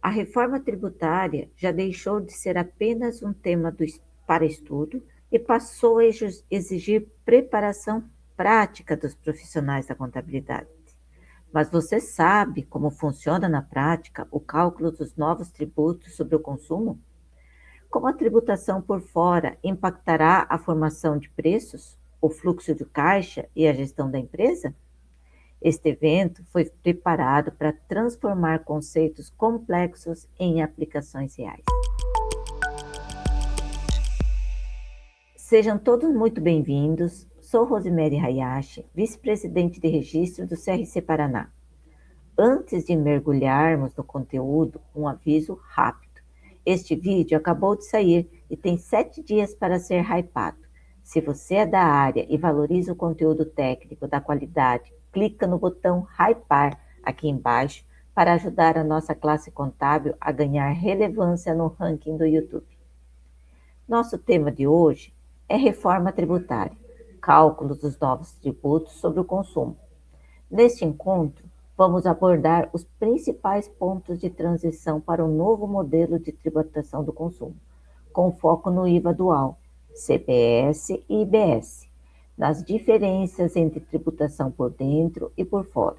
A reforma tributária já deixou de ser apenas um tema para estudo e passou a exigir preparação prática dos profissionais da contabilidade. Mas você sabe como funciona na prática o cálculo dos novos tributos sobre o consumo? Como a tributação por fora impactará a formação de preços, o fluxo de caixa e a gestão da empresa? Este evento foi preparado para transformar conceitos complexos em aplicações reais. Sejam todos muito bem-vindos. Sou Rosemary Hayashi, vice-presidente de registro do CRC Paraná. Antes de mergulharmos no conteúdo, um aviso rápido. Este vídeo acabou de sair e tem 7 dias para ser hypado. Se você é da área e valoriza o conteúdo técnico da qualidade, clica no botão hypar aqui embaixo para ajudar a nossa classe contábil a ganhar relevância no ranking do YouTube. Nosso tema de hoje é reforma tributária, cálculo dos novos tributos sobre o consumo. Neste encontro, vamos abordar os principais pontos de transição para o novo modelo de tributação do consumo, com foco no IVA dual, CBS e IBS, nas diferenças entre tributação por dentro e por fora,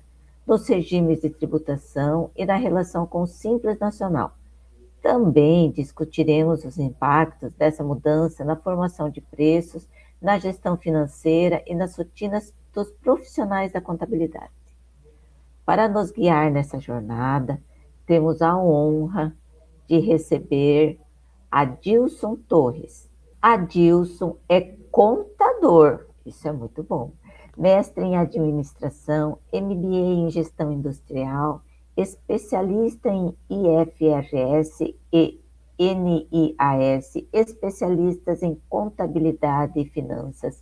nos regimes de tributação e na relação com o Simples Nacional. Também discutiremos os impactos dessa mudança na formação de preços, na gestão financeira e nas rotinas dos profissionais da contabilidade. Para nos guiar nessa jornada, temos a honra de receber Adilson Torres. Adilson é contador, isso é muito bom, mestre em administração, MBA em gestão industrial, especialista em IFRS e NIAS, especialistas em contabilidade e finanças,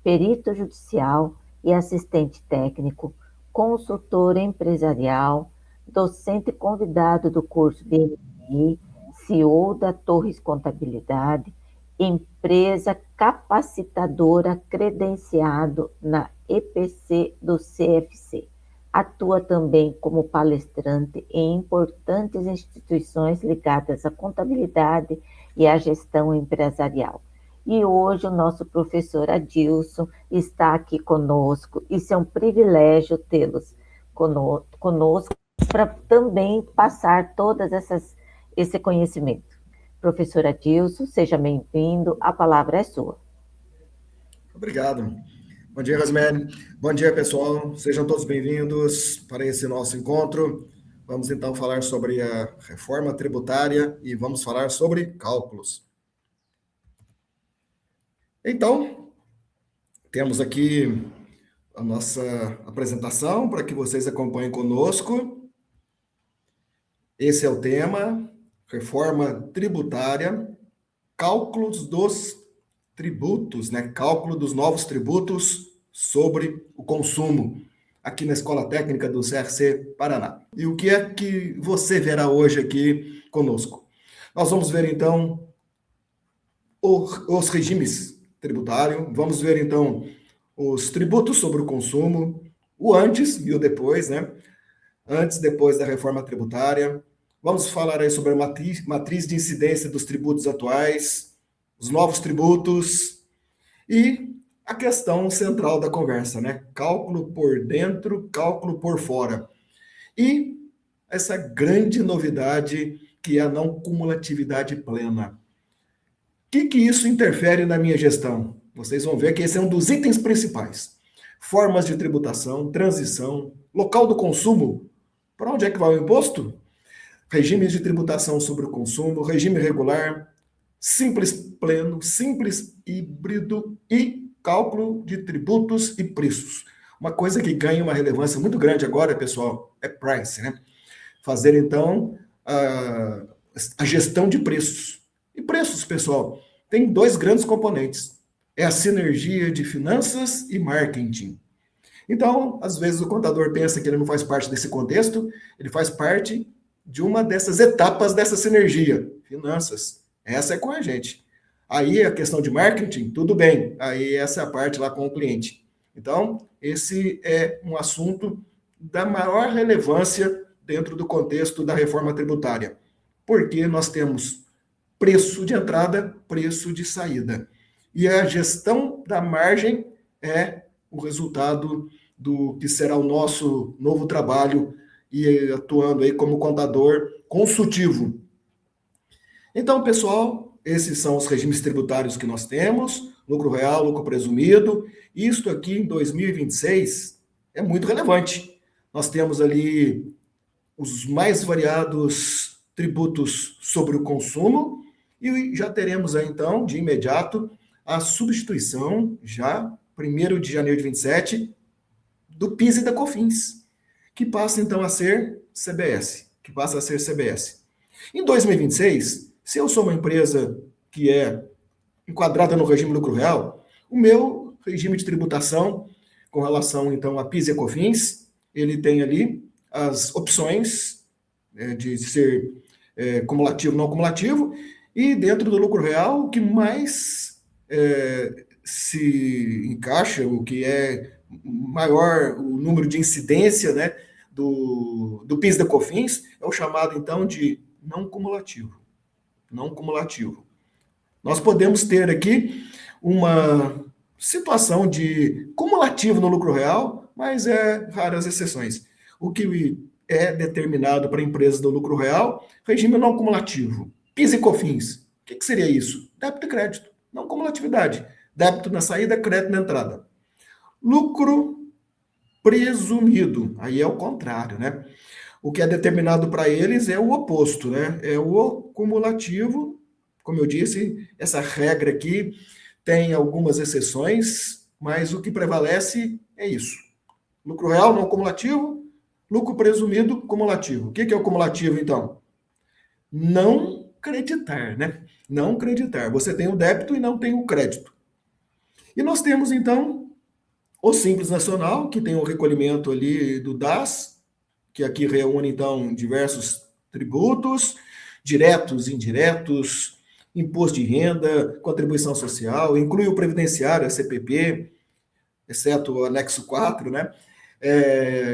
perito judicial e assistente técnico, consultor empresarial, docente convidado do curso de MBA, CEO da Torres Contabilidade, empresa capacitadora credenciado na EPC do CFC. Atua também como palestrante em importantes instituições ligadas à contabilidade e à gestão empresarial. E hoje o nosso professor Adilson está aqui conosco. Isso é um privilégio tê-los conosco para também passar todas esse conhecimento. Professor Adilson, seja bem-vindo, a palavra é sua. Obrigado. Bom dia, Rosemary. Bom dia, pessoal. Sejam todos bem-vindos para esse nosso encontro. Vamos então falar sobre a reforma tributária e vamos falar sobre cálculos. Então, temos aqui a nossa apresentação para que vocês acompanhem conosco. Esse é o tema, reforma tributária, cálculos dos tributos, né? Cálculo dos novos tributos sobre o consumo, aqui na Escola Técnica do CRC Paraná. E o que é que você verá hoje aqui conosco? Nós vamos ver, então, os regimes tributários, vamos ver, então, os tributos sobre o consumo, o antes e o depois, né? Antes e depois da reforma tributária. Vamos falar aí sobre a matriz de incidência dos tributos atuais, os novos tributos e a questão central da conversa, né? Cálculo por dentro, cálculo por fora. E essa grande novidade que é a não cumulatividade plena. O que isso interfere na minha gestão? Vocês vão ver que esse é um dos itens principais. Formas de tributação, transição, local do consumo. Para onde é que vai o imposto? Regimes de tributação sobre o consumo, regime regular, simples pleno, simples híbrido e cálculo de tributos e preços. Uma coisa que ganha uma relevância muito grande agora, pessoal, é price, né? Fazer, então, a gestão de preços. E preços, pessoal, tem 2 grandes componentes. É a sinergia de finanças e marketing. Então, às vezes o contador pensa que ele não faz parte desse contexto, ele faz parte de uma dessas etapas dessa sinergia. Finanças, essa é com a gente. Aí a questão de marketing, tudo bem. Aí essa é a parte lá com o cliente. Então, esse é um assunto da maior relevância dentro do contexto da reforma tributária. porque nós temos preço de entrada, preço de saída. E a gestão da margem é o resultado do que será o nosso novo trabalho e atuando aí como contador consultivo. Então, pessoal, esses são os regimes tributários que nós temos, lucro real, lucro presumido. Isto aqui em 2026 é muito relevante. Nós temos ali os mais variados tributos sobre o consumo e já teremos aí, então, de imediato, a substituição, já 1º de janeiro de 27, do PIS e da COFINS, que passa então a ser CBS, Em 2026, se eu sou uma empresa que é enquadrada no regime lucro real, o meu regime de tributação com relação então a PIS e COFINS, ele tem ali as opções de ser cumulativo, não cumulativo, e dentro do lucro real, o que mais se encaixa, o que é maior o número de incidência, né, do PIS da COFINS, é o chamado, então, de não cumulativo. Não cumulativo. Nós podemos ter aqui uma situação de cumulativo no lucro real, mas raras exceções. O que é determinado para empresas do lucro real, regime não cumulativo. PIS e COFINS. O que seria isso? Débito e crédito. Não cumulatividade. Débito na saída, crédito na entrada. Lucro presumido. Aí é o contrário, né? O que é determinado para eles é o oposto, né? É o cumulativo. Como eu disse, essa regra aqui tem algumas exceções, mas o que prevalece é isso. Lucro real não cumulativo, lucro presumido cumulativo. O que é o cumulativo, então? Não creditar, né? Não creditar. Você tem o débito e não tem o crédito. E nós temos, então, o Simples Nacional, que tem o recolhimento ali do DAS, que aqui reúne, então, diversos tributos, diretos, indiretos, imposto de renda, contribuição social, inclui o previdenciário, a CPP, exceto o anexo 4, né?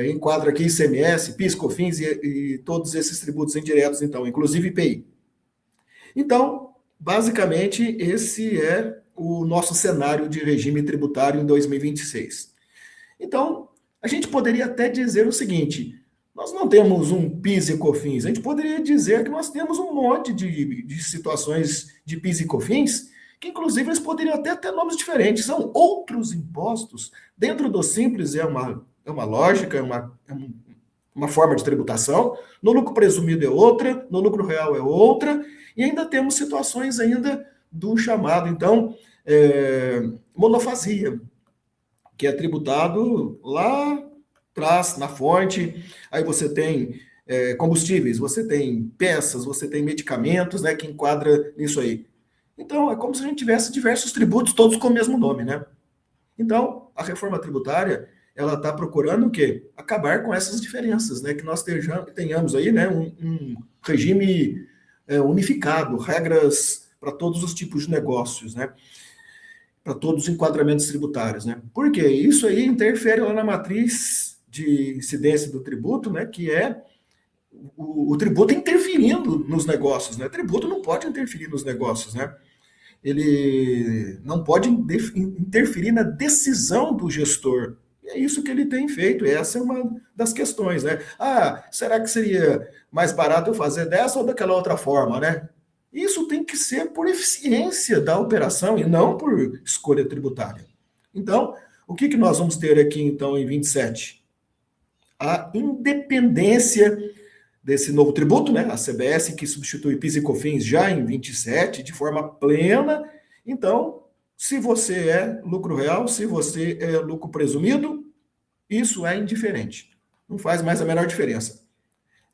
Enquadra aqui ICMS, PIS, COFINS e todos esses tributos indiretos, então, inclusive IPI. Então, basicamente, esse é o nosso cenário de regime tributário em 2026. Então, a gente poderia até dizer o seguinte: nós não temos um PIS e COFINS, a gente poderia dizer que nós temos um monte de situações de PIS e COFINS, que inclusive eles poderiam até ter nomes diferentes, são outros impostos. Dentro do Simples é uma lógica, é uma forma de tributação, no lucro presumido é outra, no lucro real é outra, e ainda temos situações ainda do chamado, então, monofasia, que é tributado lá atrás, na fonte. Aí você tem combustíveis, você tem peças, você tem medicamentos, né, que enquadra nisso aí. Então, é como se a gente tivesse diversos tributos, todos com o mesmo nome, né? Então, a reforma tributária, ela está procurando o quê? Acabar com essas diferenças, né? Que nós tenhamos aí, né, um regime unificado, regras para todos os tipos de negócios, né? Para todos os enquadramentos tributários, né? Porque isso aí interfere lá na matriz de incidência do tributo, né? Que é o tributo interferindo nos negócios, né? O tributo não pode interferir nos negócios, né? Ele não pode interferir na decisão do gestor. E é isso que ele tem feito. Essa é uma das questões, né? Será que seria mais barato eu fazer dessa ou daquela outra forma, né? Isso tem que ser por eficiência da operação e não por escolha tributária. Então, o que nós vamos ter aqui, então, em 27? A independência desse novo tributo, né? A CBS, que substitui PIS e COFINS já em 27, de forma plena. Então, se você é lucro real, se você é lucro presumido, isso é indiferente. Não faz mais a menor diferença.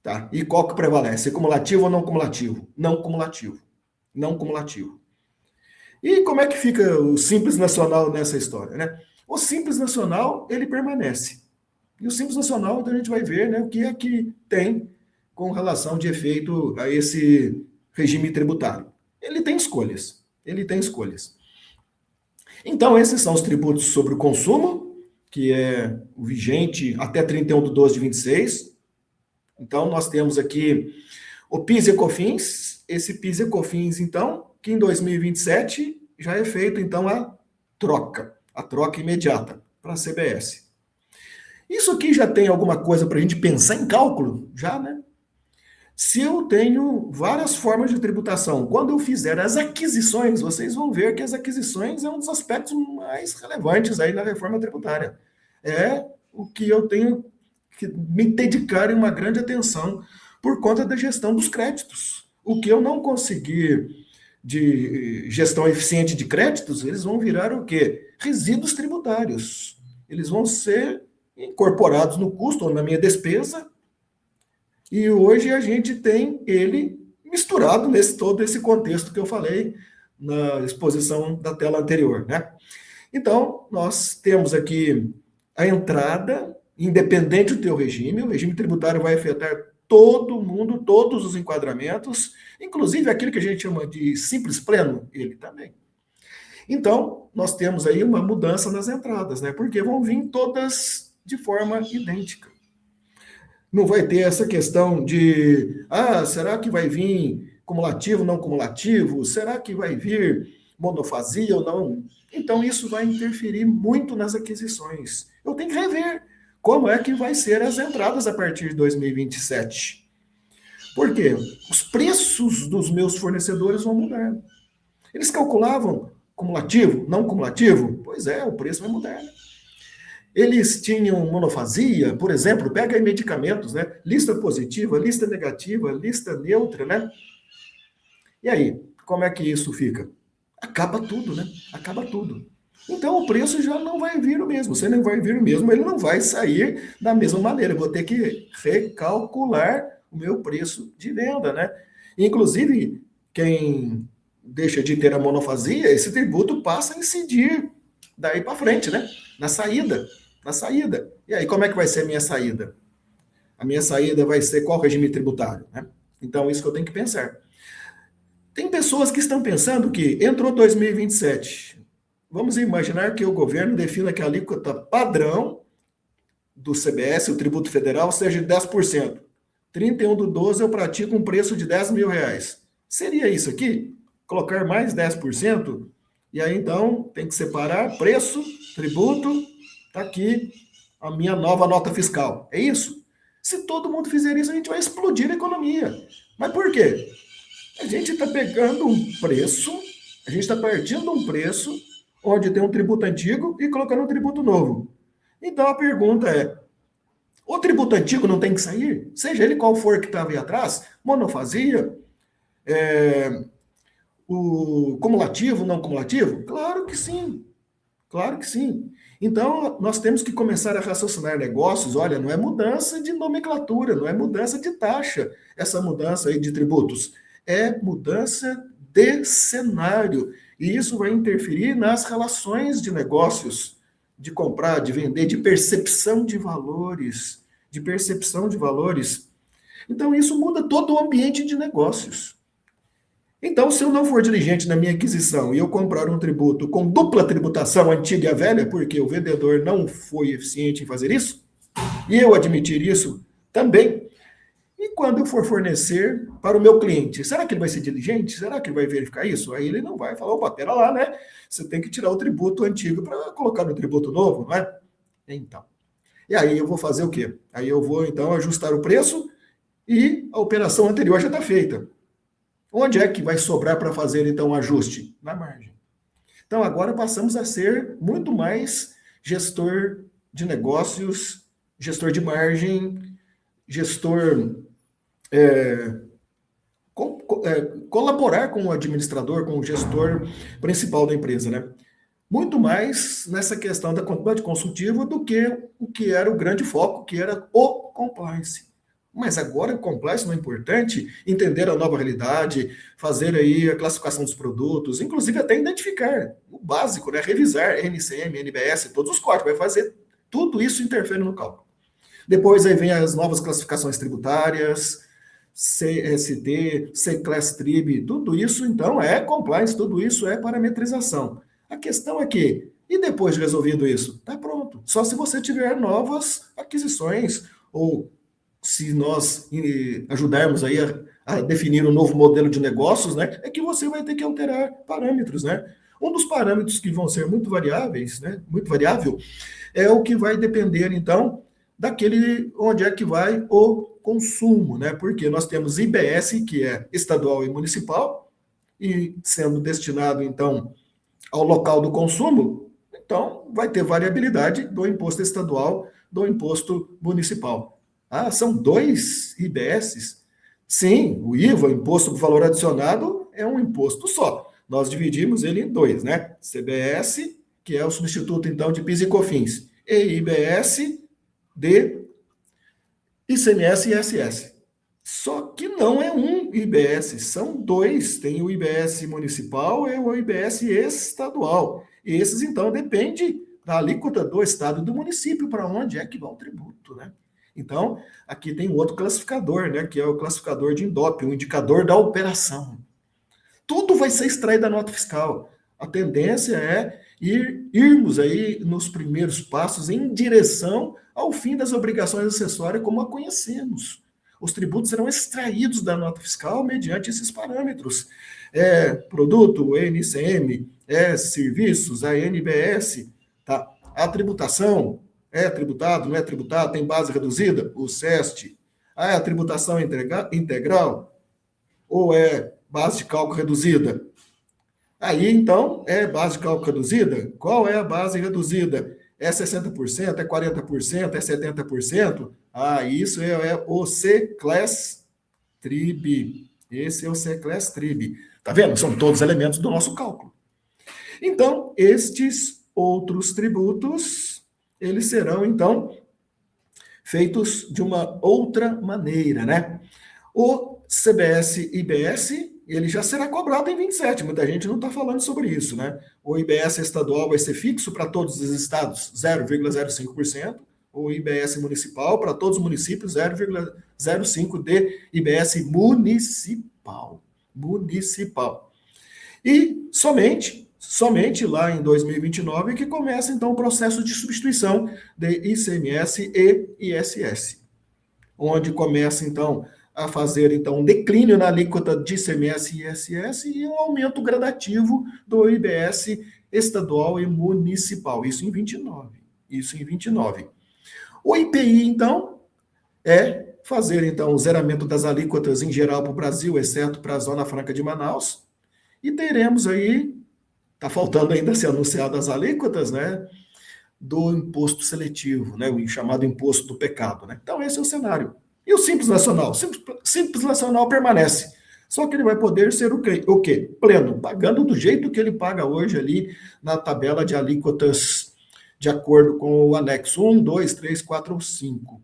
Tá? E qual que prevalece? Cumulativo ou não cumulativo? Não cumulativo. Não cumulativo. E como é que fica o Simples Nacional nessa história, né? O Simples Nacional, ele permanece. E o Simples Nacional, então a gente vai ver, né, o que é que tem com relação de efeito a esse regime tributário. Ele tem escolhas. Ele tem escolhas. Então, esses são os tributos sobre o consumo, que é o vigente até 31 de 12 de 26. Então, nós temos aqui O PIS e COFINS, esse PIS e COFINS, então, que em 2027 já é feito, então, a troca imediata para a CBS. Isso aqui já tem alguma coisa para a gente pensar em cálculo? Já, né? Se eu tenho várias formas de tributação, quando eu fizer as aquisições, vocês vão ver que as aquisições é um dos aspectos mais relevantes aí na reforma tributária. É o que eu tenho que me dedicar em uma grande atenção por conta da gestão dos créditos. O que eu não conseguir de gestão eficiente de créditos, eles vão virar o quê? Resíduos tributários. Eles vão ser incorporados no custo ou na minha despesa, e hoje a gente tem ele misturado nesse todo esse contexto que eu falei na exposição da tela anterior, né? Então, nós temos aqui a entrada, independente do teu regime, o regime tributário vai afetar todo mundo, todos os enquadramentos, inclusive aquele que a gente chama de simples pleno, ele também. Então, nós temos aí uma mudança nas entradas, né? Porque vão vir todas de forma idêntica. Não vai ter essa questão de, será que vai vir cumulativo, não cumulativo? Será que vai vir monofasia ou não? Então, isso vai interferir muito nas aquisições. Eu tenho que rever como é que vai ser as entradas a partir de 2027. Por quê? Os preços dos meus fornecedores vão mudar. Eles calculavam cumulativo, não cumulativo? Pois é, o preço vai mudar. Eles tinham monofasia, por exemplo, pega aí medicamentos, né? Lista positiva, lista negativa, lista neutra, né? E aí, como é que isso fica? Acaba tudo, né? Acaba tudo. Então o preço já não vai vir o mesmo. Se não vai vir o mesmo, ele não vai sair da mesma maneira. Eu vou ter que recalcular o meu preço de venda, né? Inclusive, quem deixa de ter a monofasia, esse tributo passa a incidir daí para frente, né? Na saída. E aí, como é que vai ser a minha saída? A minha saída vai ser qual regime tributário, né? Então, isso que eu tenho que pensar. Tem pessoas que estão pensando que entrou 2027. Vamos imaginar que o governo defina que a alíquota padrão do CBS, o tributo federal, seja de 10%. 31/12 eu pratico um preço de R$10.000. Seria isso aqui? Colocar mais 10%? E aí, então, tem que separar preço, tributo, tá aqui a minha nova nota fiscal. É isso? Se todo mundo fizer isso, a gente vai explodir a economia. Mas por quê? A gente está pegando um preço, a gente está partindo de um preço onde tem um tributo antigo e colocando um tributo novo. Então a pergunta é, o tributo antigo não tem que sair? Seja ele qual for que estava aí atrás, monofasia, o cumulativo, não cumulativo? Claro que sim. Claro que sim. Então, nós temos que começar a raciocinar negócios. Olha, não é mudança de nomenclatura, não é mudança de taxa, essa mudança aí de tributos. É mudança de cenário. E isso vai interferir nas relações de negócios, de comprar, de vender, de percepção de valores. De percepção de valores. Então, isso muda todo o ambiente de negócios. Então, se eu não for diligente na minha aquisição e eu comprar um tributo com dupla tributação antiga e velha, porque o vendedor não foi eficiente em fazer isso, e eu admitir isso também, e quando eu for fornecer para o meu cliente, será que ele vai ser diligente? Será que ele vai verificar isso? Aí ele não vai falar, opa, pera lá, né? Você tem que tirar o tributo antigo para colocar no tributo novo, não é? Então. E aí eu vou fazer o quê? Aí eu vou, então, ajustar o preço e a operação anterior já está feita. Onde é que vai sobrar para fazer, então, o ajuste? Na margem. Então, agora passamos a ser muito mais gestor de negócios, gestor de margem, gestor... colaborar com o administrador, com o gestor principal da empresa, né? Muito mais nessa questão da quantidade consultiva do que o que era o grande foco, que era o compliance. Mas agora o compliance não é importante, entender a nova realidade, fazer aí a classificação dos produtos, inclusive até identificar o básico, né? Revisar NCM, NBS, todos os códigos, vai fazer tudo isso interfere no cálculo. Depois aí vem as novas classificações tributárias, CST, C-Class Trib, tudo isso então é compliance, tudo isso é parametrização. A questão é que, e depois de resolvido isso? Tá pronto. Só se você tiver novas aquisições ou se nós ajudarmos aí a definir um novo modelo de negócios, né, é que você vai ter que alterar parâmetros, né? Um dos parâmetros que vão ser muito variáveis, né, muito variável, é o que vai depender, então, daquele onde é que vai o consumo, né? Porque nós temos IBS, que é estadual e municipal, e sendo destinado, então, ao local do consumo, então vai ter variabilidade do imposto estadual, do imposto municipal. Ah, são dois IBSs? Sim, o IVA, o Imposto do Valor Adicionado, é um imposto só. Nós dividimos ele em dois, né? CBS, que é o substituto, então, de PIS e COFINS, e IBS de ICMS e ISS. Só que não é um IBS, são dois. Tem o IBS municipal e o IBS estadual. E esses, então, depende da alíquota do estado e do município para onde é que vai o tributo, né? Então, aqui tem um outro classificador, né, que é o classificador de INDOP, o indicador da operação. Tudo vai ser extraído da nota fiscal. A tendência é irmos aí nos primeiros passos em direção ao fim das obrigações acessórias como a conhecemos. Os tributos serão extraídos da nota fiscal mediante esses parâmetros. Produto, NCM, serviços, a NBS, tá? A tributação, é tributado, não é tributado, tem base reduzida, o SEST. A tributação integral, ou é base de cálculo reduzida? Aí, então, é base de cálculo reduzida? Qual é a base reduzida? É 60%, é 40%, é 70%? Ah, isso é o C-Class TRIB. Esse é o C-Class TRIB. Tá vendo? São todos elementos do nosso cálculo. Então, estes outros tributos, eles serão, então, feitos de uma outra maneira, né? O CBS-IBS, ele já será cobrado em 27, muita gente não está falando sobre isso, né? O IBS estadual vai ser fixo para todos os estados, 0,05%, o IBS municipal para todos os municípios, 0,05% de IBS municipal. Municipal. E somente lá em 2029 que começa, então, o processo de substituição de ICMS e ISS, onde começa, então, a fazer, então, um declínio na alíquota de ICMS e ISS e um aumento gradativo do IBS estadual e municipal. Isso em 29. O IPI, então, é fazer, então, o zeramento das alíquotas em geral para o Brasil, exceto para a Zona Franca de Manaus. E teremos aí, está faltando ainda ser anunciado as alíquotas, né, do imposto seletivo, né, o chamado imposto do pecado, né? Então, esse é o cenário. E o Simples Nacional? Simples Nacional permanece. Só que ele vai poder ser o quê? Pleno, pagando do jeito que ele paga hoje ali na tabela de alíquotas de acordo com o anexo 1, 2, 3, 4 ou 5.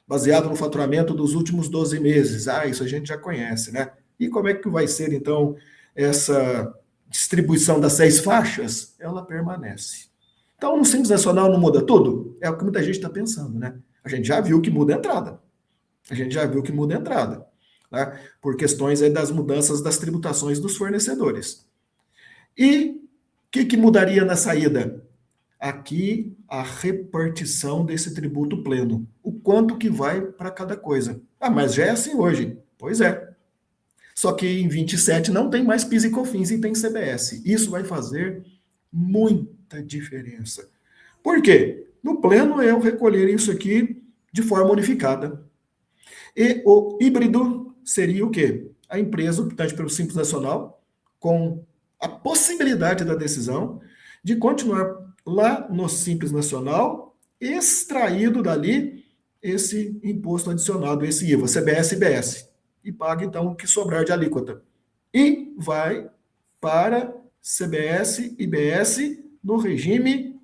Baseado no faturamento dos últimos 12 meses. Ah, isso a gente já conhece, né? E como é que vai ser, então, essa distribuição das 6 faixas? Ela permanece. Então, no Simples Nacional não muda tudo? É o que muita gente está pensando, né? A gente já viu que muda a entrada. Né? Por questões aí das mudanças das tributações dos fornecedores. E o que mudaria na saída? Aqui, a repartição desse tributo pleno. O quanto que vai para cada coisa. Ah, mas já é assim hoje. Pois é. Só que em 27 não tem mais PIS e COFINS e tem CBS. Isso vai fazer muita diferença. Por quê? No pleno, eu recolher isso aqui de forma unificada. E o híbrido seria o quê? A empresa optante pelo Simples Nacional, com a possibilidade da decisão de continuar lá no Simples Nacional, extraído dali esse imposto adicionado, esse IVA, CBS e IBS, e paga então o que sobrar de alíquota. E vai para CBS e IBS no regime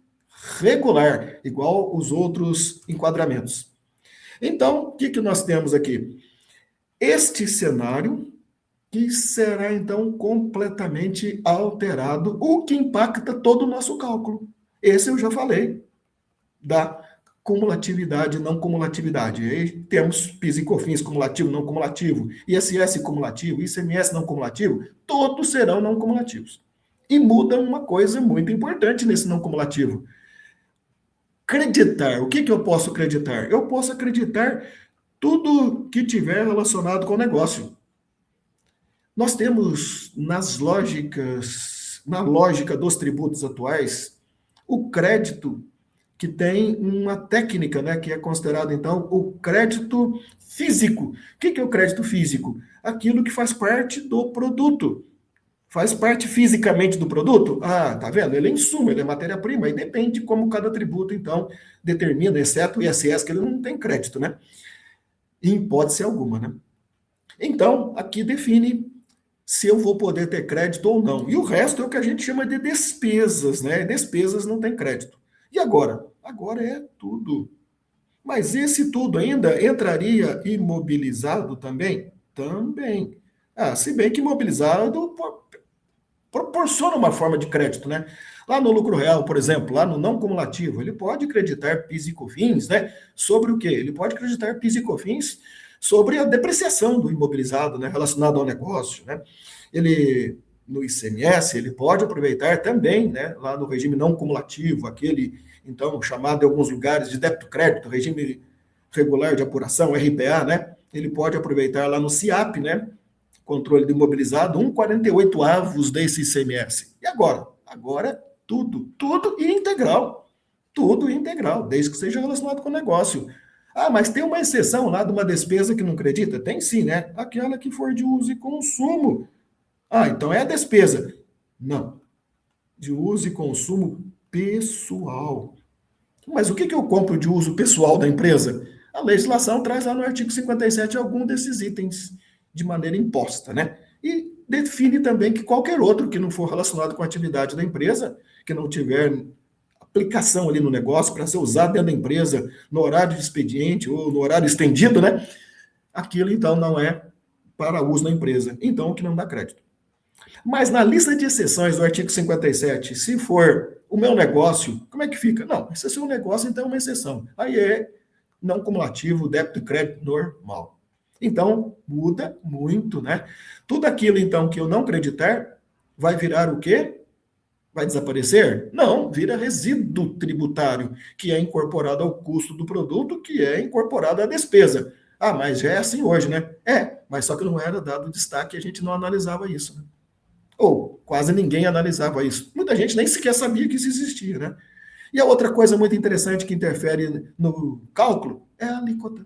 regular, igual os outros enquadramentos. Então, o que nós temos aqui? Este cenário que será, então, completamente alterado, o que impacta todo o nosso cálculo. Esse eu já falei, da cumulatividade e não cumulatividade. Aí temos PIS e COFINS cumulativo, não cumulativo, ISS cumulativo, ICMS não cumulativo, todos serão não cumulativos. E muda uma coisa muito importante nesse não cumulativo. Acreditar. O que eu posso acreditar? Eu posso acreditar tudo que tiver relacionado com o negócio. Nós temos na lógica dos tributos atuais, o crédito que tem uma técnica, né, que é considerado, então, o crédito físico. O que é o crédito físico? Aquilo que faz parte do produto. Faz parte fisicamente do produto? Ah, tá vendo? Ele é insumo, ele é matéria-prima, e depende de como cada tributo, então, determina, exceto o ISS, que ele não tem crédito, né? Em hipótese alguma, né? Então, aqui define se eu vou poder ter crédito ou não. E o resto é o que a gente chama de despesas, né? Despesas não tem crédito. E agora? Agora é tudo. Mas esse tudo ainda entraria imobilizado também? Também. Ah, se bem que imobilizado proporciona uma forma de crédito, né? Lá no lucro real, por exemplo, lá no não cumulativo, ele pode acreditar PIS e COFINS, né? Sobre o quê? Ele pode acreditar PIS e COFINS sobre a depreciação do imobilizado, né? Relacionado ao negócio, né? Ele, no ICMS, ele pode aproveitar também, né? Lá no regime não cumulativo, aquele, então, chamado em alguns lugares de débito-crédito, regime regular de apuração, RPA, né? Ele pode aproveitar lá no CIAP, né? Controle do imobilizado, 1,48 avos desse ICMS. E agora? Agora tudo e integral. Tudo integral, desde que seja relacionado com o negócio. Ah, mas tem uma exceção lá de uma despesa que não acredita? Tem sim, né? Aquela que for de uso e consumo. Ah, então é a despesa. Não. De uso e consumo pessoal. Mas o que eu compro de uso pessoal da empresa? A legislação traz lá no artigo 57 algum desses itens de maneira imposta, né? E define também que qualquer outro que não for relacionado com a atividade da empresa, que não tiver aplicação ali no negócio para ser usado dentro da empresa no horário de expediente ou no horário estendido, né? Aquilo então não é para uso na empresa. Então, o que não dá crédito. Mas na lista de exceções do artigo 57, se for o meu negócio, como é que fica? Não, se é seu negócio, então é uma exceção. Aí é não cumulativo, débito e crédito normal. Então, muda muito, né? Tudo aquilo, então, que eu não acreditar, vai virar o quê? Vai desaparecer? Não, vira resíduo tributário, que é incorporado ao custo do produto, que é incorporado à despesa. Ah, mas já é assim hoje, né? É, mas só que não era dado destaque, a gente não analisava isso, né? Ou quase ninguém analisava isso. Muita gente nem sequer sabia que isso existia, né? E a outra coisa muito interessante que interfere no cálculo é a alíquota.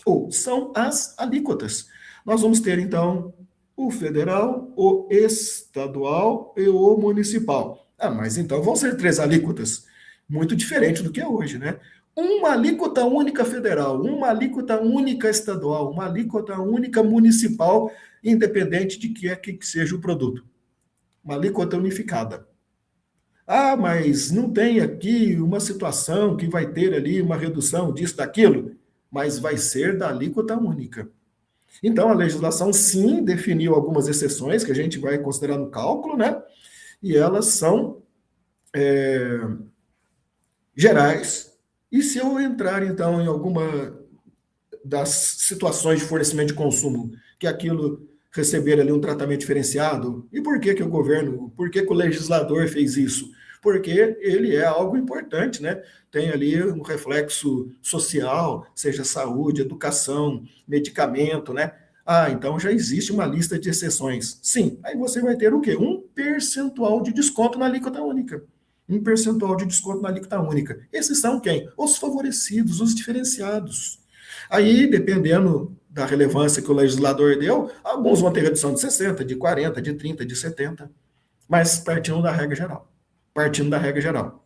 Ou são as alíquotas. Nós vamos ter, então, o federal, o estadual e o municipal. Ah, mas então vão ser 3 alíquotas. Muito diferente do que é hoje, né? Uma alíquota única federal, uma alíquota única estadual, uma alíquota única municipal, independente de que seja o produto. Uma alíquota unificada. Ah, mas não tem aqui uma situação que vai ter ali uma redução disso, daquilo, mas vai ser da alíquota única. Então, a legislação, sim, definiu algumas exceções que a gente vai considerar no cálculo, né? E elas são gerais. E se eu entrar, então, em alguma das situações de fornecimento de consumo, que aquilo receber ali um tratamento diferenciado, e por que o governo, por que o legislador fez isso? Porque ele é algo importante, né? Tem ali um reflexo social, seja saúde, educação, medicamento, né? Ah, então já existe uma lista de exceções. Sim, aí você vai ter o quê? Um percentual de desconto na alíquota única. Um percentual de desconto na alíquota única. Esses são quem? Os favorecidos, os diferenciados. Aí, dependendo da relevância que o legislador deu, alguns vão ter redução de 60, de 40, de 30, de 70, mas partindo da regra geral. Partindo da regra geral.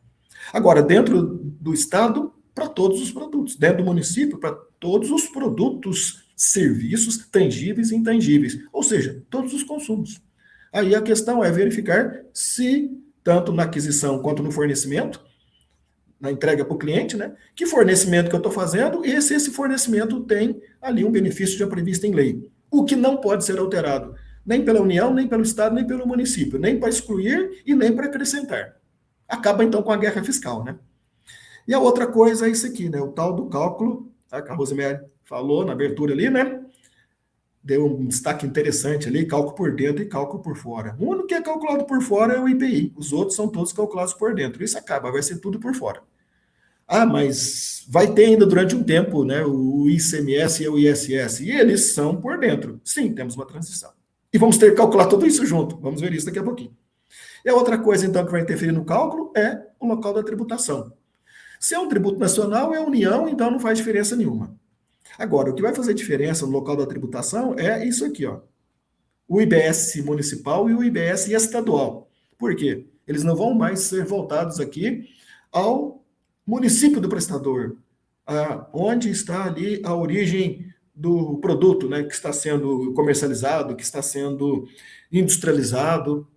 Agora, dentro do Estado, para todos os produtos. Dentro do município, para todos os produtos, serviços tangíveis e intangíveis. Ou seja, todos os consumos. Aí a questão é verificar se, tanto na aquisição quanto no fornecimento, na entrega para o cliente, né? Que fornecimento que eu estou fazendo e se esse fornecimento tem ali um benefício já previsto em lei. O que não pode ser alterado, nem pela União, nem pelo Estado, nem pelo município, nem para excluir e nem para acrescentar. Acaba então com a guerra fiscal, né? E a outra coisa é isso aqui, né? O tal do cálculo, tá? Que a Rosemary falou na abertura ali, né? Deu um destaque interessante ali, cálculo por dentro e cálculo por fora. O único que é calculado por fora é o IPI, os outros são todos calculados por dentro. Isso acaba, vai ser tudo por fora. Ah, mas vai ter ainda durante um tempo, né, o ICMS e o ISS, e eles são por dentro. Sim, temos uma transição. E vamos ter que calcular tudo isso junto. Vamos ver isso daqui a pouquinho. E a outra coisa, então, que vai interferir no cálculo é o local da tributação. Se é um tributo nacional, é União, então não faz diferença nenhuma. Agora, o que vai fazer diferença no local da tributação é isso aqui, ó. O IBS municipal e o IBS estadual. Por quê? Eles não vão mais ser voltados aqui ao município do prestador, onde está ali a origem do produto, né, que está sendo comercializado, que está sendo industrializado.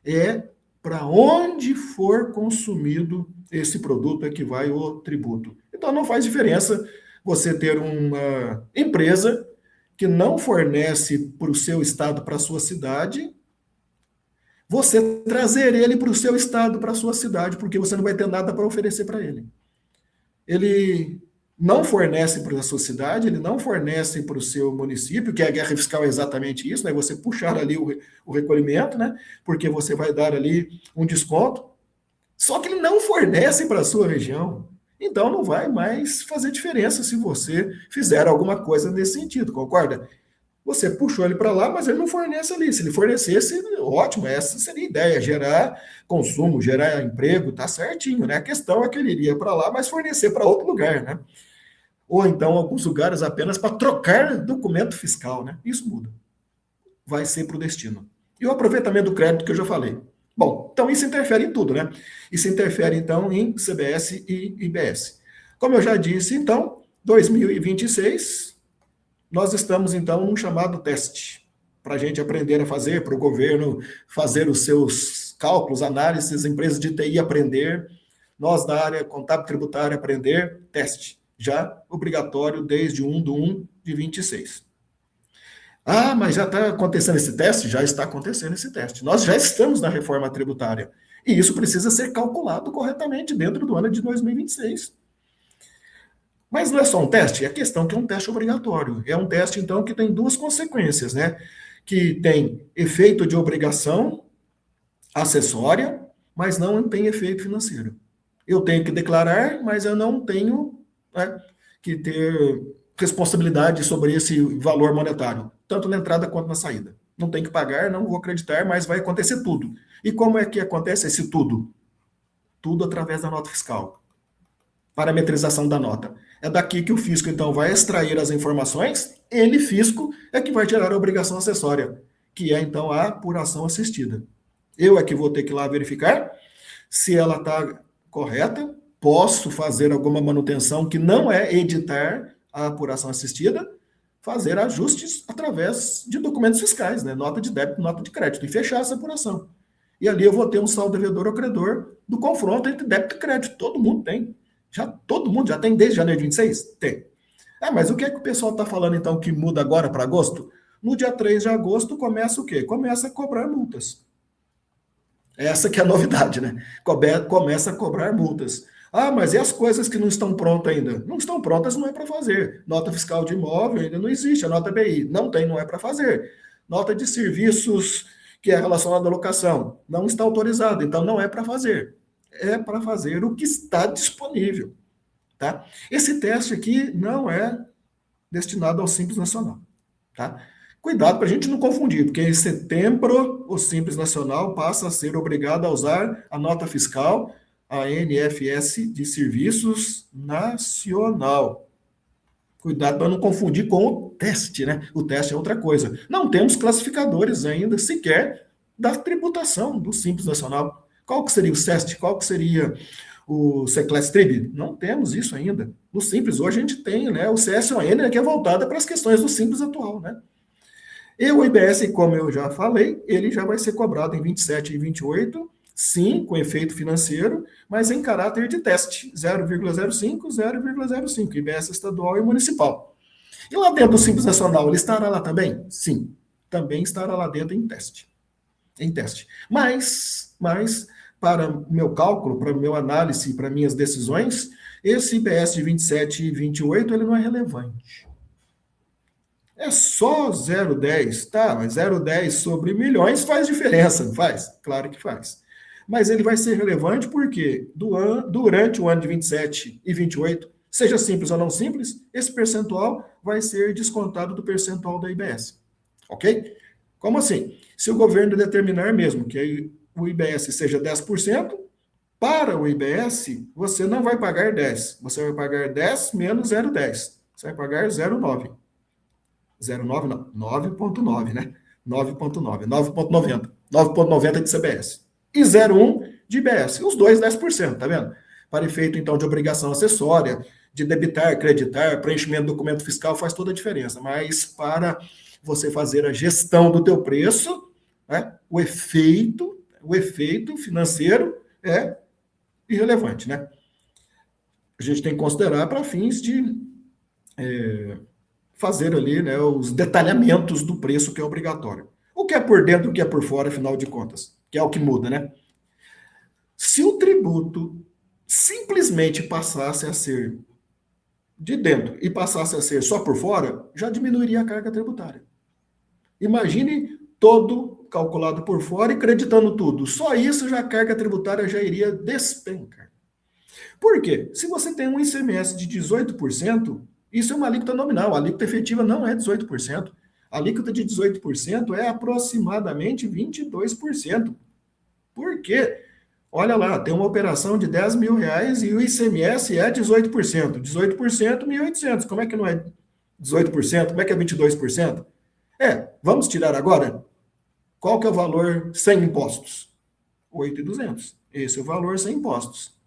É para onde for consumido esse produto é que vai o tributo. Então não faz diferença você ter uma empresa que não fornece para o seu estado, para a sua cidade, você trazer ele para o seu estado, para a sua cidade, porque você não vai ter nada para oferecer para ele. Ele não fornece para a sua cidade, ele não fornece para o seu município, que a guerra fiscal é exatamente isso, né? Você puxar ali o recolhimento, né? Porque você vai dar ali um desconto, só que ele não fornece para a sua região. Então não vai mais fazer diferença se você fizer alguma coisa nesse sentido, concorda? Você puxou ele para lá, mas ele não fornece ali. Se ele fornecesse, ótimo, essa seria a ideia, gerar consumo, gerar emprego, tá certinho, né? A questão é que ele iria para lá, mas fornecer para outro lugar, né? Ou então alguns lugares apenas para trocar documento fiscal, né? Isso muda. Vai ser para o destino. E o aproveitamento do crédito que eu já falei. Bom, então isso interfere em tudo, né? Isso interfere, então, em CBS e IBS. Como eu já disse, então, 2026, nós estamos, então, num chamado teste, para a gente aprender a fazer, para o governo fazer os seus cálculos, análises, empresas de TI aprender, nós da área contábil tributária aprender, teste, já obrigatório desde 1/1/26. Ah, mas já está acontecendo esse teste? Já está acontecendo esse teste. Nós já estamos na reforma tributária. E isso precisa ser calculado corretamente dentro do ano de 2026. Mas não é só um teste, é a questão que é um teste obrigatório. É um teste, então, que tem duas consequências, né? Que tem efeito de obrigação acessória, mas não tem efeito financeiro. Eu tenho que declarar, mas eu não tenho, né, que ter responsabilidade sobre esse valor monetário, tanto na entrada quanto na saída. Não tem que pagar, não vou acreditar, mas vai acontecer tudo. E como é que acontece esse tudo? Tudo através da nota fiscal. Parametrização da nota. É daqui que o fisco, então, vai extrair as informações, ele, fisco, é que vai gerar a obrigação acessória, que é, então, a apuração assistida. Eu é que vou ter que ir lá verificar se ela está correta, posso fazer alguma manutenção que não é editar a apuração assistida, fazer ajustes através de documentos fiscais, né? Nota de débito, nota de crédito, e fechar essa apuração. E ali eu vou ter um saldo devedor ou credor do confronto entre débito e crédito. Todo mundo tem. Todo mundo já tem desde janeiro de 26? Tem. Ah, mas o que é que o pessoal está falando, então, que muda agora para agosto? No dia 3 de agosto começa o quê? Começa a cobrar multas. Essa que é a novidade, né? Começa a cobrar multas. Ah, mas e as coisas que não estão prontas ainda? Não estão prontas, não é para fazer. Nota fiscal de imóvel ainda não existe, a nota BI não tem, não é para fazer. Nota de serviços que é relacionada à locação não está autorizada, então não é para fazer. É para fazer o que está disponível, tá? Esse teste aqui não é destinado ao Simples Nacional, tá? Cuidado para a gente não confundir, porque em setembro o Simples Nacional passa a ser obrigado a usar a nota fiscal, a NFS de Serviços Nacional. Cuidado para não confundir com o teste, né? O teste é outra coisa. Não temos classificadores ainda sequer da tributação do Simples Nacional. Qual que seria o SEST? Qual que seria o Secless-Trib? Não temos isso ainda. No Simples hoje a gente tem, né, o CSON, né, que é voltada para as questões do Simples atual, né? E o IBS, como eu já falei, ele já vai ser cobrado em 27 e 28, sim, com efeito financeiro, mas em caráter de teste, 0,05, 0,05, IBS estadual e municipal. E lá dentro do Simples Nacional, ele estará lá também? Sim, também estará lá dentro em teste. Em teste. Mas para o meu cálculo, para o meu análise, para minhas decisões, esse IBS de 27 e 28, ele não é relevante. É só 0,10, tá? Mas 0,10 sobre milhões faz diferença, não faz? Claro que faz. Mas ele vai ser relevante porque durante o ano de 27 e 28, seja simples ou não simples, esse percentual vai ser descontado do percentual da IBS. Ok? Como assim? Se o governo determinar mesmo que o IBS seja 10%, para o IBS, você não vai pagar 10. Você vai pagar 10 menos 0,10. Você vai pagar 0,9. 0,9 não, 9,9, né? 9,9, 9,90. 9,90 de CBS. E 0,1 de IBS. Os dois 10%, tá vendo? Para efeito, então, de obrigação acessória, de debitar, creditar, preenchimento do documento fiscal, faz toda a diferença. Mas para você fazer a gestão do teu preço, né, o efeito financeiro é irrelevante, né? A gente tem que considerar para fins de fazer ali, né, os detalhamentos do preço que é obrigatório. O que é por dentro, o que é por fora, afinal de contas, que é o que muda, né? Se o tributo simplesmente passasse a ser de dentro e passasse a ser só por fora, já diminuiria a carga tributária. Imagine todo calculado por fora e creditando tudo. Só isso já a carga tributária já iria despencar. Por quê? Se você tem um ICMS de 18%, isso é uma alíquota nominal. A alíquota efetiva não é 18%. A alíquota de 18% é aproximadamente 22%. Por quê? Olha lá, tem uma operação de 10 mil reais e o ICMS é 18%. 18%, 1.800. Como é que não é 18%? Como é que é 22%? Vamos tirar agora? Qual que é o valor sem impostos? 8.200. Esse é o valor sem impostos.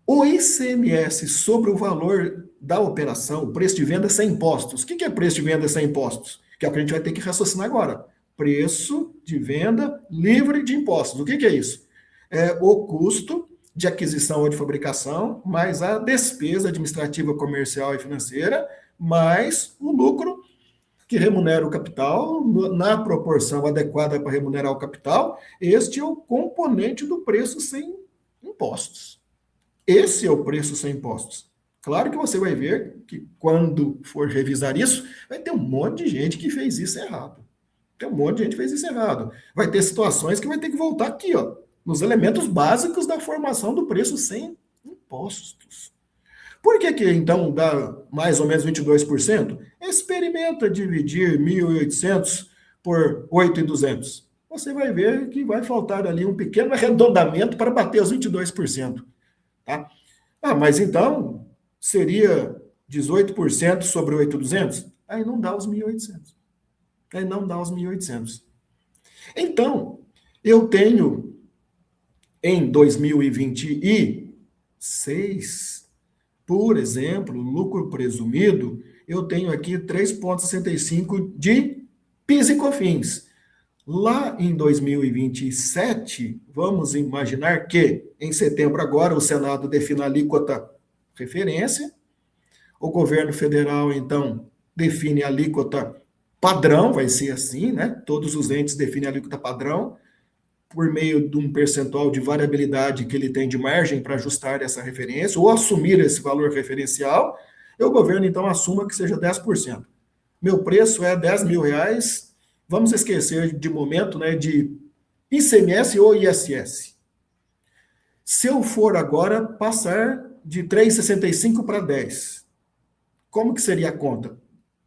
O ICMS sobre o valor da operação, o preço de venda sem impostos. O que é preço de venda sem impostos? Que é o que a gente vai ter que raciocinar agora. Preço de venda livre de impostos. O que é isso? É o custo de aquisição ou de fabricação, mais a despesa administrativa, comercial e financeira, mais o lucro que remunera o capital na proporção adequada para remunerar o capital. Este é o componente do preço sem impostos. Esse é o preço sem impostos. Claro que você vai ver que quando for revisar isso, vai ter um monte de gente que fez isso errado. Tem um monte de gente que fez isso errado. Vai ter situações que vai ter que voltar aqui, ó, nos elementos básicos da formação do preço sem impostos. Por que então dá mais ou menos 22%? Experimenta dividir 1.800 por 8.200. Você vai ver que vai faltar ali um pequeno arredondamento para bater os 22%. Tá? Mas então seria 18% sobre 8.200? Aí não dá os 1.800. Aí não dá os 1.800. Então, eu tenho em 2026, por exemplo, lucro presumido, eu tenho aqui 3,65 de PIS e COFINS. Lá em 2027, vamos imaginar que em setembro agora o Senado defina a alíquota referência, o governo federal então define a alíquota padrão, vai ser assim, né? Todos os entes definem a alíquota padrão por meio de um percentual de variabilidade que ele tem de margem para ajustar essa referência ou assumir esse valor referencial, e o governo então assuma que seja 10%. Meu preço é 10 mil reais. Vamos esquecer de momento, né, de ICMS ou ISS. Se eu for agora passar de 3,65 para 10, como que seria a conta?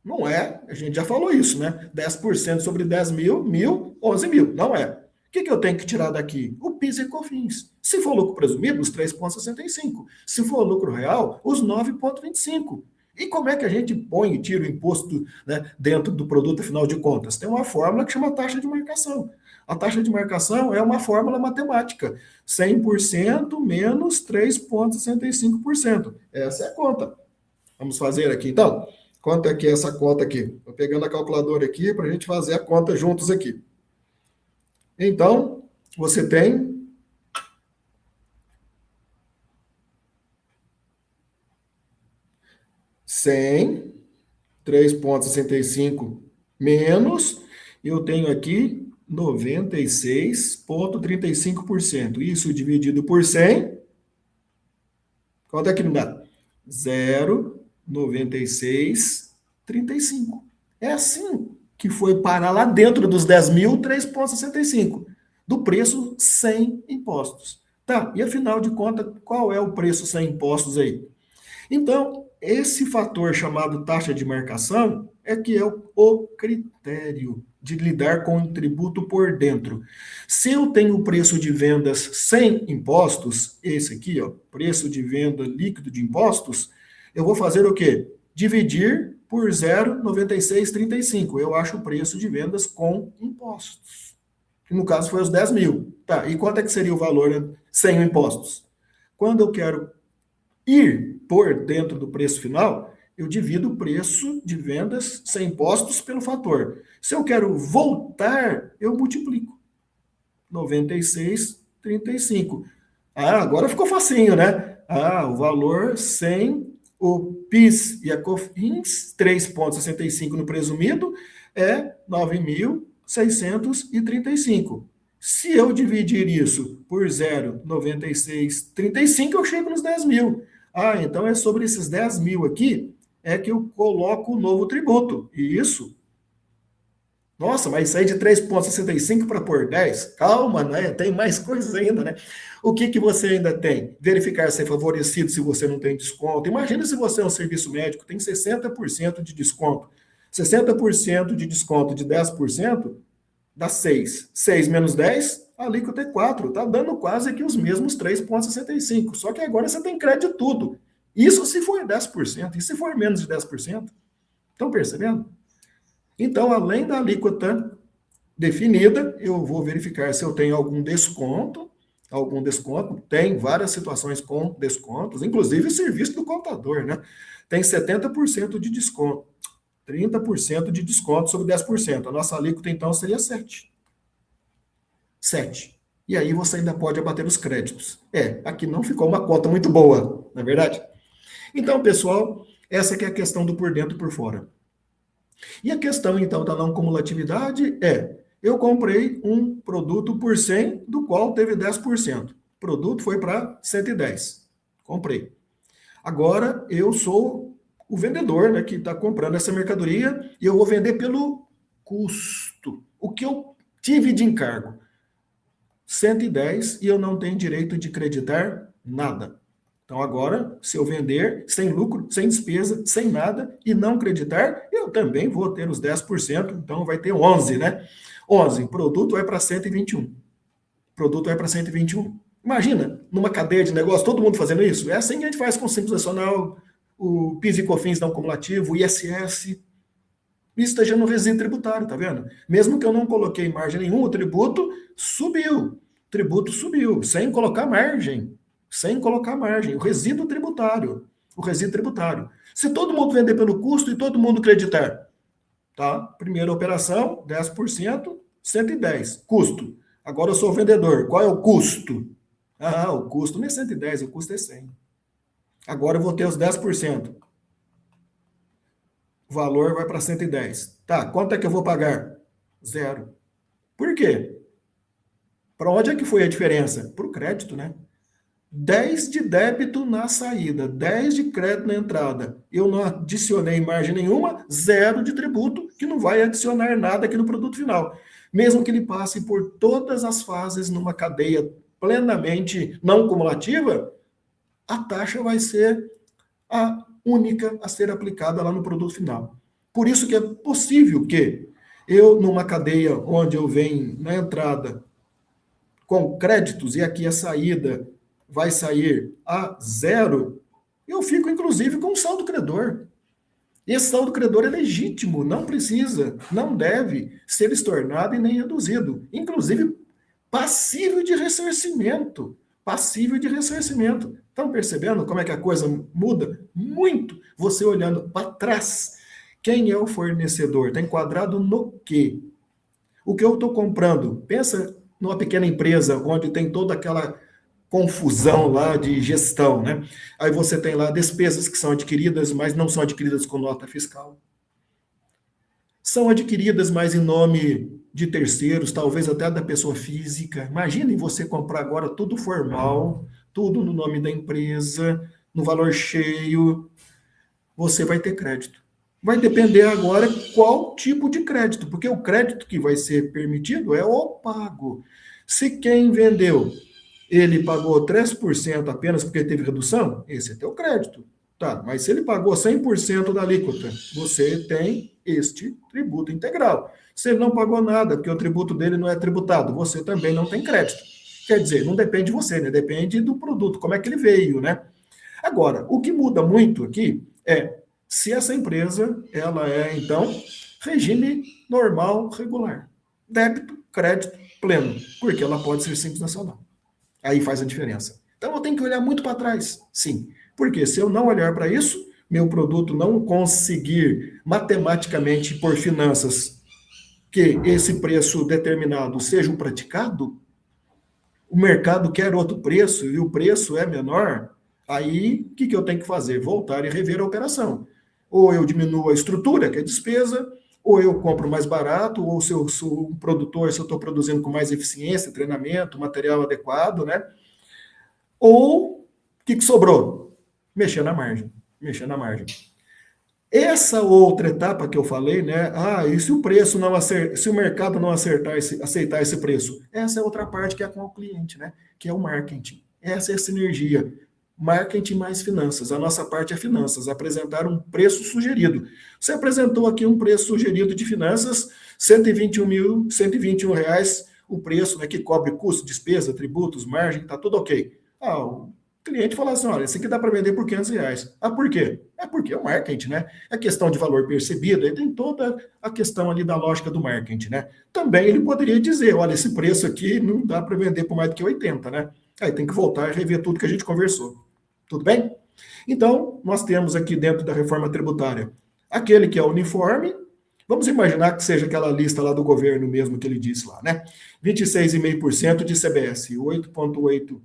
Não é, a gente já falou isso, né? 10% sobre 10 mil, 11 mil. Não é. O que eu tenho que tirar daqui? O PIS e COFINS. Se for lucro presumido, os 3,65. Se for lucro real, os 9,25. E como é que a gente põe e tira o imposto, né, dentro do produto, afinal de contas? Tem uma fórmula que chama taxa de marcação. A taxa de marcação é uma fórmula matemática. 100% menos 3,65%. Essa é a conta. Vamos fazer aqui, então? Quanto é que é essa conta aqui? Estou pegando a calculadora aqui para a gente fazer a conta juntos aqui. Então, você tem 100, 3,65 menos, eu tenho aqui 96,35%. Isso dividido por 100, quanto é que me dá? 0,9635. É assim que foi parar lá dentro dos 10 mil, 3,65. do preço sem impostos. Tá, e afinal de contas, qual é o preço sem impostos aí? Então, esse fator chamado taxa de marcação é que é o critério de lidar com o tributo por dentro. Se eu tenho o preço de vendas sem impostos, esse aqui, ó, preço de venda líquido de impostos, eu vou fazer o quê? Dividir por 0,9635. Eu acho o preço de vendas com impostos. Que no caso foi os 10 mil. Tá, e quanto é que seria o valor sem impostos? Quando eu quero ir por dentro do preço final, eu divido o preço de vendas sem impostos pelo fator. Se eu quero voltar, eu multiplico. 96,35. Ah, agora ficou facinho, né? Ah, o valor sem o PIS e a COFINS, 3,65 no presumido, é 9.635. Se eu dividir isso por 0,9635, eu chego nos 10 mil. Ah, então é sobre esses 10 mil aqui é que eu coloco o novo tributo. E isso, nossa, mas sair de 3,65 para pôr 10? Calma, né? Tem mais coisas ainda, né? O que, que você ainda tem? Verificar se é favorecido se você não tem desconto. Imagina se você é um serviço médico, tem 60% de desconto. 60% de desconto de 10% dá 6. 6 menos 10, a alíquota é 4. Está dando quase que os mesmos 3,65. Só que agora você tem crédito de tudo. Isso se for 10%. E se for menos de 10%? Estão percebendo? Então, além da alíquota definida, eu vou verificar se eu tenho algum desconto. Algum desconto. Tem várias situações com descontos, inclusive serviço do contador, né? Tem 70% de desconto. 30% de desconto sobre 10%. A nossa alíquota, então, seria 7. 7. E aí você ainda pode abater os créditos. Aqui não ficou uma conta muito boa, não é verdade? Então, pessoal, essa que é a questão do por dentro e por fora. E a questão, então, da não cumulatividade eu comprei um produto por 100, do qual teve 10%. O produto foi para 110. Comprei. Agora, eu sou o vendedor, né, que está comprando essa mercadoria e eu vou vender pelo custo. O que eu tive de encargo? 110 e eu não tenho direito de creditar nada. Então agora, se eu vender sem lucro, sem despesa, sem nada e não creditar, eu também vou ter os 10%, então vai ter 11, né? 11, produto vai para 121. Produto vai para 121. Imagina, numa cadeia de negócio, todo mundo fazendo isso. É assim que a gente faz com o Simples Nacional, o PIS e COFINS não cumulativo, o ISS. Isso está gerando resíduo tributário, tá vendo? Mesmo que eu não coloquei margem nenhuma, o tributo subiu. O tributo subiu, sem colocar margem. Sem colocar margem. O resíduo tributário. O resíduo tributário. Se todo mundo vender pelo custo e todo mundo creditar, tá? Primeira operação, 10%, 110. Custo. Agora eu sou o vendedor. Qual é o custo? Ah, o custo não é 110, o custo é 100. Agora eu vou ter os 10%. O valor vai para 110. Tá, quanto é que eu vou pagar? 0. Por quê? Para onde é que foi a diferença? Para o crédito, né? 10 de débito na saída, 10 de crédito na entrada. Eu não adicionei margem nenhuma, 0 de tributo, que não vai adicionar nada aqui no produto final. Mesmo que ele passe por todas as fases numa cadeia plenamente não cumulativa, a taxa vai ser a única a ser aplicada lá no produto final. Por isso que é possível que eu, numa cadeia onde eu venho na entrada com créditos e aqui a saída vai sair a 0, eu fico, inclusive, com um saldo credor. Esse saldo credor é legítimo, não precisa, não deve ser estornado e nem reduzido. Inclusive, passível de ressarcimento. Passível de ressarcimento. Estão percebendo como é que a coisa muda? Muito. Você olhando para trás. Quem é o fornecedor? Está enquadrado no quê? O que eu estou comprando? Pensa numa pequena empresa onde tem toda aquela confusão lá de gestão, né? Aí você tem lá despesas que são adquiridas, mas não são adquiridas com nota fiscal. São adquiridas mais em nome de terceiros, talvez até da pessoa física. Imaginem você comprar agora tudo formal, tudo no nome da empresa, no valor cheio. Você vai ter crédito. Vai depender agora qual tipo de crédito, porque o crédito que vai ser permitido é o pago. Se quem vendeu, ele pagou 3% apenas porque teve redução, esse é teu crédito. Tá, mas se ele pagou 100% da alíquota, você tem este tributo integral. Se ele não pagou nada, porque o tributo dele não é tributado, você também não tem crédito. Quer dizer, não depende de você, né? Depende do produto, como é que ele veio, né? Agora, o que muda muito aqui é se essa empresa, ela é, então, regime normal, regular. Débito, crédito, pleno, porque ela pode ser simples nacional. Aí faz a diferença. Então, eu tenho que olhar muito para trás, sim. Porque se eu não olhar para isso, meu produto não conseguir matematicamente por finanças que esse preço determinado seja o praticado, o mercado quer outro preço e o preço é menor, aí o que eu tenho que fazer? Voltar e rever a operação. Ou eu diminuo a estrutura, que é despesa, ou eu compro mais barato, ou se eu sou um produtor, se eu estou produzindo com mais eficiência, treinamento, material adequado, né? Ou o que sobrou? Mexer na margem. Mexer na margem. Essa outra etapa que eu falei, né? Ah, e se o preço não acertar, se o mercado não aceitar esse preço? Essa é outra parte que é com o cliente, né? Que é o marketing. Essa é a sinergia. Marketing mais finanças. A nossa parte é finanças. Apresentar um preço sugerido. Você apresentou aqui um preço sugerido de finanças, 121 reais o preço, né, que cobre custo, despesa, tributos, margem, tá tudo ok. Ah, o cliente fala assim, olha, esse aqui dá para vender por 500 reais. Ah, por quê? É porque é o marketing, né? É questão de valor percebido, aí tem toda a questão ali da lógica do marketing, né? Também ele poderia dizer, olha, esse preço aqui não dá para vender por mais do que 80, né? Aí tem que voltar e rever tudo que a gente conversou. Tudo bem? Então, nós temos aqui dentro da reforma tributária aquele que é uniforme, vamos imaginar que seja aquela lista lá do governo mesmo que ele disse lá, né? 26,5% de CBS, 8,8%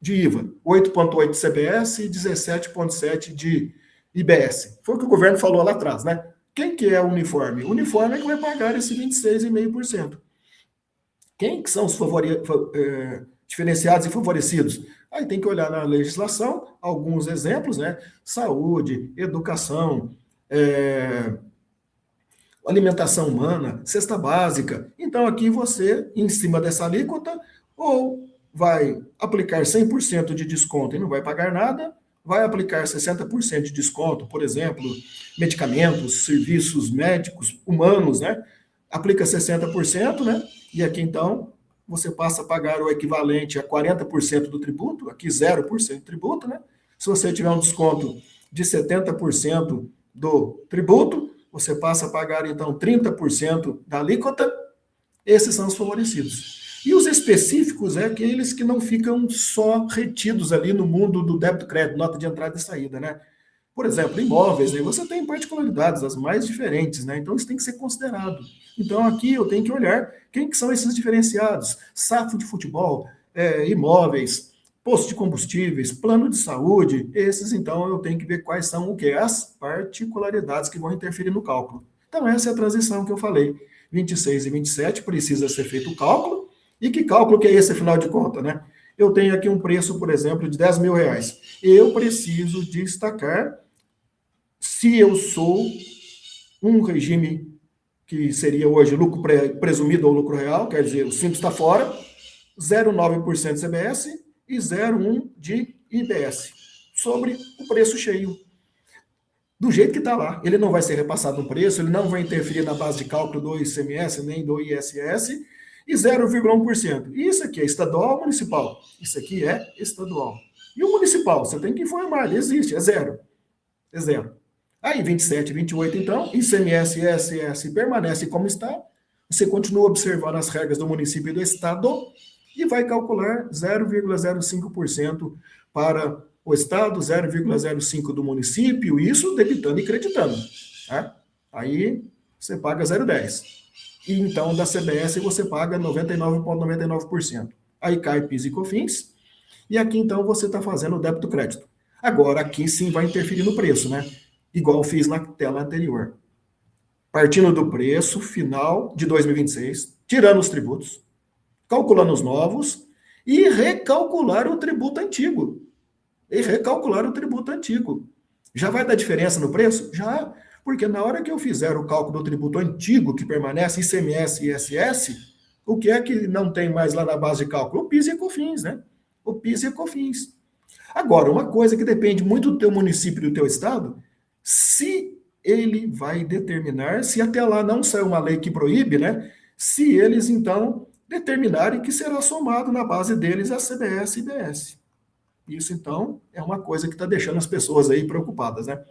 de IVA, 8,8% de CBS e 17,7% de IBS. Foi o que o governo falou lá atrás, né? Quem que é o uniforme? O uniforme é que vai pagar esse 26,5%. Quem que são os diferenciados e favorecidos? Aí tem que olhar na legislação, alguns exemplos, né? Saúde, educação, alimentação humana, cesta básica. Então aqui você, em cima dessa alíquota, ou vai aplicar 100% de desconto e não vai pagar nada, vai aplicar 60% de desconto, por exemplo, medicamentos, serviços médicos, humanos, né? Aplica 60%, né? E aqui então você passa a pagar o equivalente a 40% do tributo, aqui 0% de tributo, né? Se você tiver um desconto de 70% do tributo, você passa a pagar então 30% da alíquota. Esses são os favorecidos. E os específicos é aqueles que não ficam só retidos ali no mundo do débito crédito, nota de entrada e saída, né? Por exemplo, imóveis, né? Você tem particularidades as mais diferentes, né? Então isso tem que ser considerado. Então aqui eu tenho que olhar quem que são esses diferenciados. SAFO de futebol, imóveis, posto de combustíveis, plano de saúde, esses então eu tenho que ver quais são o que? As particularidades que vão interferir no cálculo. Então essa é a transição que eu falei. 26 e 27 precisa ser feito o cálculo. E que cálculo que é esse, afinal de contas, né? Eu tenho aqui um preço, por exemplo, de 10 mil reais. Eu preciso destacar se eu sou um regime que seria hoje lucro presumido ou lucro real, quer dizer, o simples está fora, 0,9% de CBS e 0,1% de IBS, sobre o preço cheio. Do jeito que está lá. Ele não vai ser repassado no preço, ele não vai interferir na base de cálculo do ICMS nem do ISS, e 0,1%. Isso aqui é estadual ou municipal? Isso aqui é estadual. E o municipal? Você tem que informar, ele existe, é zero. É zero. Aí 27, 28, então, ICMS e ISS permanece como está. Você continua observando as regras do município e do estado e vai calcular 0,05% para o estado, 0,05% do município, isso debitando e creditando. Tá? Aí você paga 0,10%. E então da CBS você paga 99,99%. Aí cai PIS e COFINS, e aqui então você está fazendo o débito crédito. Agora aqui sim vai interferir no preço, né? Igual eu fiz na tela anterior. Partindo do preço final de 2026, tirando os tributos, calculando os novos e recalcular o tributo antigo. Já vai dar diferença no preço? Já, porque na hora que eu fizer o cálculo do tributo antigo, que permanece ICMS e ISS, O que é que não tem mais lá na base de cálculo? O PIS e COFINS, né? O PIS e COFINS. Agora, uma coisa que depende muito do teu município e do teu estado, se ele vai determinar, se até lá não saiu uma lei que proíbe, né? Se eles, então, determinarem que será somado na base deles a CBS e IBS. Isso, então, é uma coisa que está deixando as pessoas aí preocupadas, né?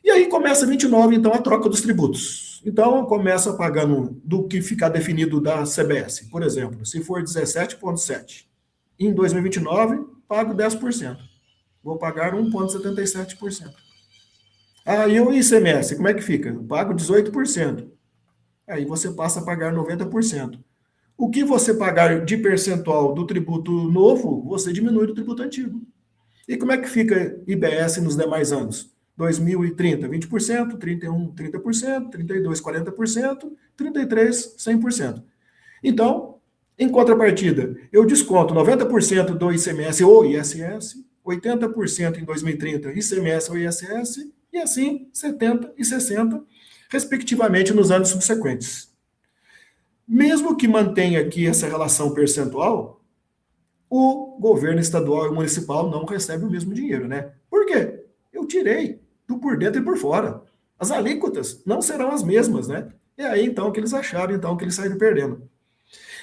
E aí começa 29, então, a troca dos tributos. Então, começa pagando do que ficar definido da CBS. Por exemplo, se for 17,7, em 2029, pago 10%. Vou pagar 1,77%. E o ICMS, como é que fica? Eu pago 18%. Aí você passa a pagar 90%. O que você pagar de percentual do tributo novo, você diminui do tributo antigo. E como é que fica IBS nos demais anos? 2030, 20%, 31, 30%, 32, 40%, 33, 100%. Então, em contrapartida, eu desconto 90% do ICMS ou ISS, 80% em 2030 ICMS ou ISS, e assim 70% e 60%, respectivamente, nos anos subsequentes. Mesmo que mantenha aqui essa relação percentual, o governo estadual e municipal não recebem o mesmo dinheiro, né? Por quê? Eu tirei do por dentro e por fora. As alíquotas não serão as mesmas, né? E aí, então, que eles acharam, então, que eles saíram perdendo.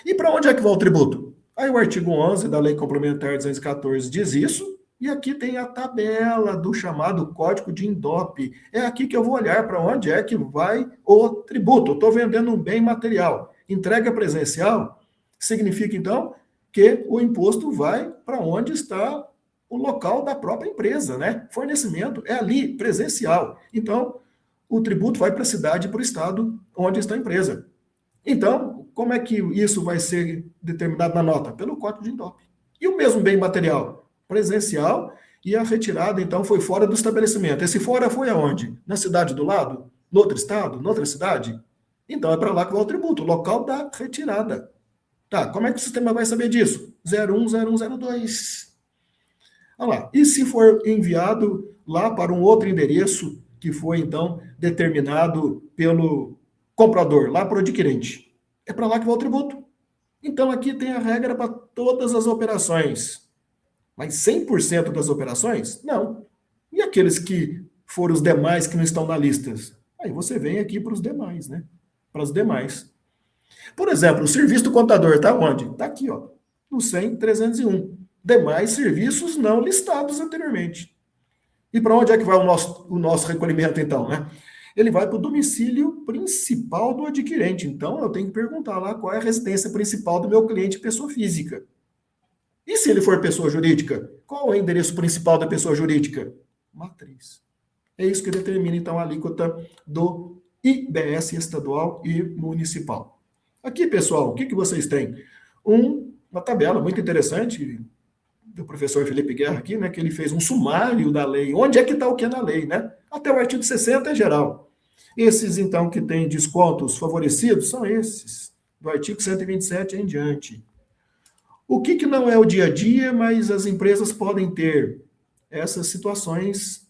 E para onde é que vai o tributo? Aí o artigo 11 da Lei Complementar 214 diz isso, e aqui tem a tabela do chamado Código de INDOP. É aqui que eu vou olhar para onde é que vai o tributo. Eu estou vendendo um bem material. Entrega presencial significa, então, que o imposto vai para onde está o local da própria empresa, né? Fornecimento é ali, presencial. Então, o tributo vai para a cidade e para o estado onde está a empresa. Então, como é que isso vai ser determinado na nota? Pelo Código de INDOP. E o mesmo bem material? Presencial, e a retirada, então, foi fora do estabelecimento. Esse fora foi aonde? Na cidade do lado? No outro estado? Noutra cidade? Então, é para lá que vai o tributo, o local da retirada. Tá, como é que o sistema vai saber disso? 010102. Olha lá. E se for enviado lá para um outro endereço que foi, então, determinado pelo comprador, lá para o adquirente? É para lá que vai o tributo. Então, aqui tem a regra para todas as operações. Mas 100% das operações? Não. E aqueles que foram os demais que não estão na lista? Aí você vem aqui para os demais, né? Para os demais. Por exemplo, o serviço do contador está onde? Está aqui, ó, no 100.301. Demais serviços não listados anteriormente. E para onde é que vai o nosso recolhimento, então, né? Ele vai para o domicílio principal do adquirente. Então, eu tenho que perguntar lá qual é a residência principal do meu cliente, pessoa física. E se ele for pessoa jurídica? Qual é o endereço principal da pessoa jurídica? Matriz. É isso que determina, então, a alíquota do IBS estadual e municipal. Aqui, pessoal, o que vocês têm? Uma tabela muito interessante do professor Felipe Guerra aqui, né, que ele fez um sumário da lei. Onde é que está o que na lei, né? Até o artigo 60 é geral. Esses, então, que têm descontos favorecidos são esses, do artigo 127 em diante. O que não é o dia a dia, mas as empresas podem ter essas situações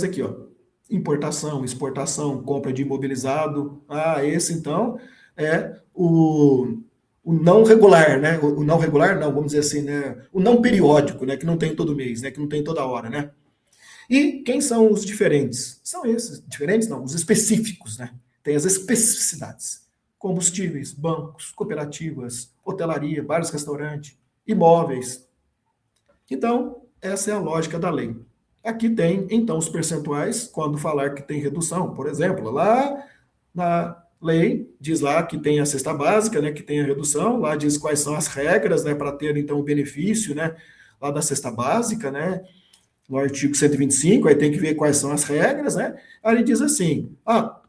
aqui, ó. Importação, exportação, compra de imobilizado. Esse, então, é o não regular, né? O não regular, não, vamos dizer assim, né? O não periódico, né? Que não tem todo mês, né? Que não tem toda hora, né? E quem são os diferentes? São esses. Diferentes, não, os específicos, né? Tem as especificidades. Combustíveis, bancos, cooperativas, hotelaria, bares, restaurantes, imóveis. Então, essa é a lógica da lei. Aqui tem, então, os percentuais, quando falar que tem redução. Por exemplo, lá na lei, diz lá que tem a cesta básica, né, que tem a redução, lá diz quais são as regras, né, para ter, então, o benefício, né, lá da cesta básica, né, no artigo 125, aí tem que ver quais são as regras, né, aí ele diz assim,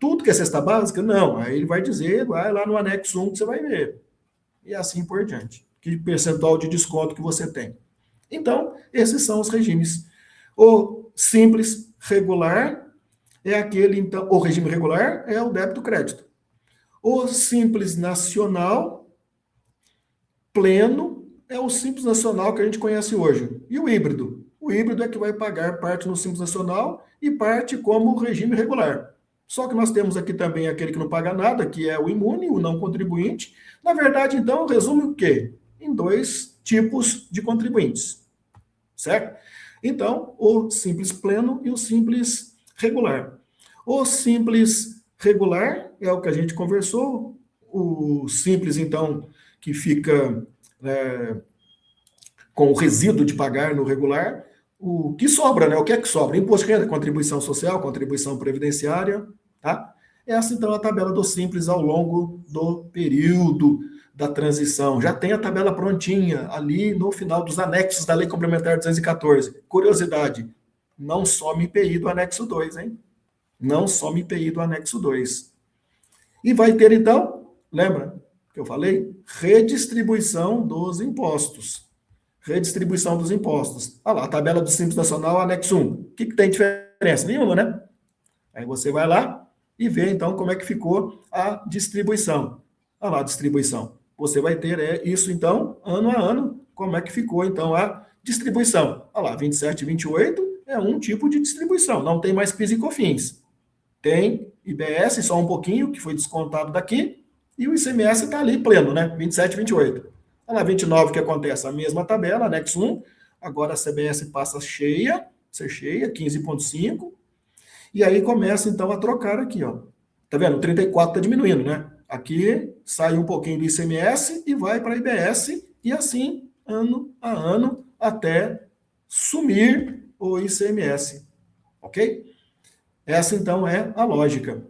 tudo que é cesta básica? Não, aí ele vai dizer, vai lá no anexo 1 que você vai ver, e assim por diante, que percentual de desconto que você tem. Então, esses são os regimes. O simples regular é aquele, então, o regime regular é o débito-crédito. O simples nacional pleno é o simples nacional que a gente conhece hoje. E o híbrido? O híbrido é que vai pagar parte no simples nacional e parte como regime regular. Só que nós temos aqui também aquele que não paga nada, que é o imune, o não contribuinte. Na verdade, então, resume o quê? Em dois tipos de contribuintes, certo? Então, o simples pleno e o simples regular. O simples regular é o que a gente conversou, o simples, então, que fica com o resíduo de pagar no regular, o que sobra, né? O que é que sobra? Imposto de renda, contribuição social, contribuição previdenciária, tá? Essa, então, é a tabela do simples ao longo do período da transição. Já tem a tabela prontinha ali no final dos anexos da Lei Complementar 214. Curiosidade, não some IPI do anexo 2, hein? Não some IPI do anexo 2. E vai ter, então, lembra que eu falei? Redistribuição dos impostos. Redistribuição dos impostos. Olha lá, a tabela do Simples Nacional, anexo 1. O que tem diferença? Nenhuma, né? Aí você vai lá e vê, então, como é que ficou a distribuição. Olha lá a distribuição. Você vai ter isso, então, ano a ano, como é que ficou, então, a distribuição. Olha lá, 27 e 28 é um tipo de distribuição, não tem mais PIS e COFINS. Tem IBS, só um pouquinho, que foi descontado daqui, e o ICMS está ali pleno, né? 27 e 28. Olha lá, 29, o que acontece? A mesma tabela, anexo 1, agora a CBS passa cheia, ser cheia, 15,5, e aí começa, então, a trocar aqui, ó. Tá vendo? O 34 está diminuindo, né? Aqui sai um pouquinho do ICMS e vai para a IBS, e assim, ano a ano, até sumir o ICMS. Ok? Essa, então, é a lógica.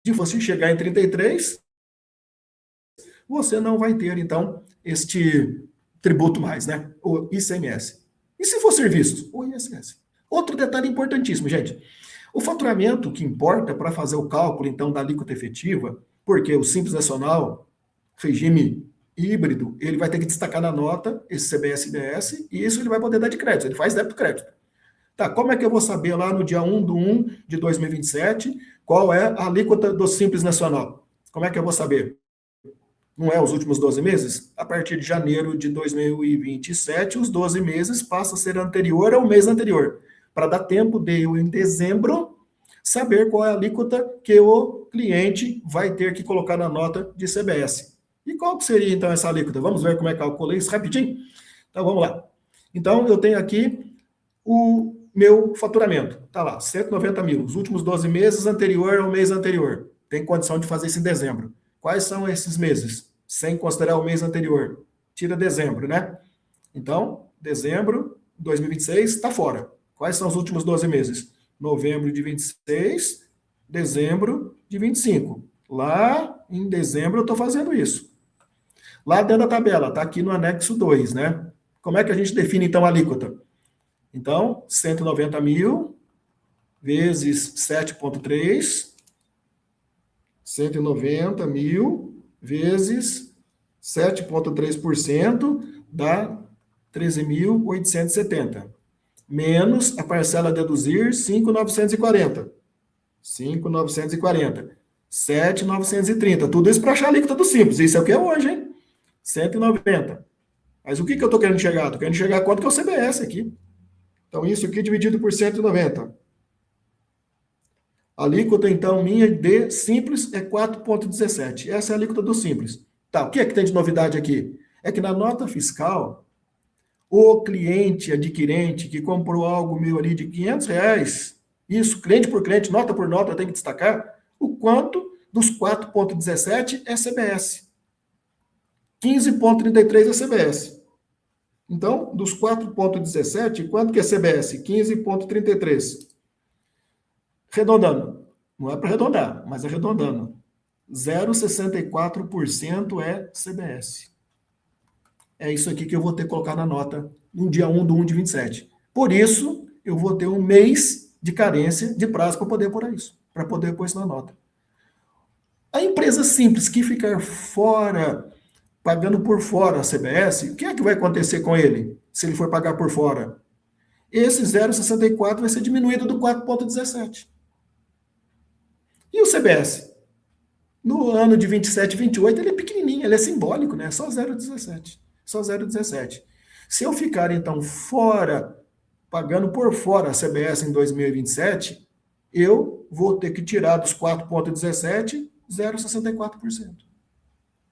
Se você chegar em 33, você não vai ter, então, este tributo mais, né? O ICMS. E se for serviços? O ISS. Outro detalhe importantíssimo, gente. O faturamento que importa para fazer o cálculo, então, da alíquota efetiva, porque o Simples Nacional, regime híbrido, ele vai ter que destacar na nota esse CBS e IBS, e isso ele vai poder dar de crédito, ele faz débito crédito. Tá, como é que eu vou saber lá no dia 1 de 2027 qual é a alíquota do Simples Nacional? Como é que eu vou saber? Não é os últimos 12 meses? A partir de janeiro de 2027, os 12 meses passam a ser anterior ao mês anterior, para dar tempo de eu, em dezembro, saber qual é a alíquota que o cliente vai ter que colocar na nota de CBS. E qual que seria, então, essa alíquota? Vamos ver como é que calculei isso rapidinho? Então, vamos lá. Então, eu tenho aqui o meu faturamento. Está lá, 190 mil. Os últimos 12 meses anterior ao mês anterior. Tem condição de fazer isso em dezembro. Quais são esses meses? Sem considerar o mês anterior. Tira dezembro, né? Então, dezembro de 2026 está fora. Quais são os últimos 12 meses? Novembro de 26, dezembro de 25. Lá em dezembro eu estou fazendo isso. Lá dentro da tabela, está aqui no anexo 2, né? Como é que a gente define, então, a alíquota? Então, 190 mil vezes 7,3, 190 mil vezes 7,3% dá 13.870. Menos a parcela a deduzir, 5.940. 5.940. 7.930. Tudo isso para achar a alíquota do Simples. Isso é o que é hoje, hein? 190. Mas o que eu estou querendo chegar? Estou querendo chegar a quanto que é o CBS aqui. Então, isso aqui dividido por 190. A alíquota, então, minha de Simples é 4,17. Essa é a alíquota do Simples. Tá, o que é que tem de novidade aqui? É que na nota fiscal, o cliente adquirente que comprou algo meu ali de R$ 500, isso, cliente por cliente, nota por nota, tem que destacar o quanto dos 4,17 é CBS. 15,33 é CBS. Então, dos 4,17, quanto que é CBS? 15,33. Arredondando. Não é para arredondar, mas arredondando. 0,64% é CBS. É isso aqui que eu vou ter que colocar na nota no dia 1 de 27. Por isso, eu vou ter um mês de carência de prazo para poder pôr isso, para poder pôr isso na nota. A empresa simples que ficar fora, pagando por fora a CBS, o que é que vai acontecer com ele, se ele for pagar por fora? Esse 0,64 vai ser diminuído do 4,17. E o CBS? No ano de 27, 28, ele é pequenininho, ele é simbólico, né? Só 0,17. Só 0,17. Se eu ficar, então, fora, pagando por fora a CBS em 2027, eu vou ter que tirar dos 4,17, 0,64%.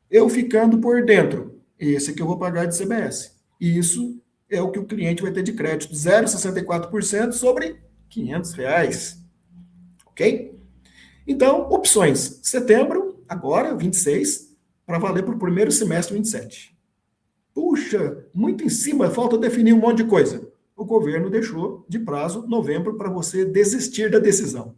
Eu ficando por dentro, esse que eu vou pagar de CBS. E isso é o que o cliente vai ter de crédito, 0,64% sobre R$ 500. Ok? Então, opções. Setembro, agora, 26, para valer para o primeiro semestre 27. Puxa, muito em cima, falta definir um monte de coisa. O governo deixou de prazo novembro para você desistir da decisão.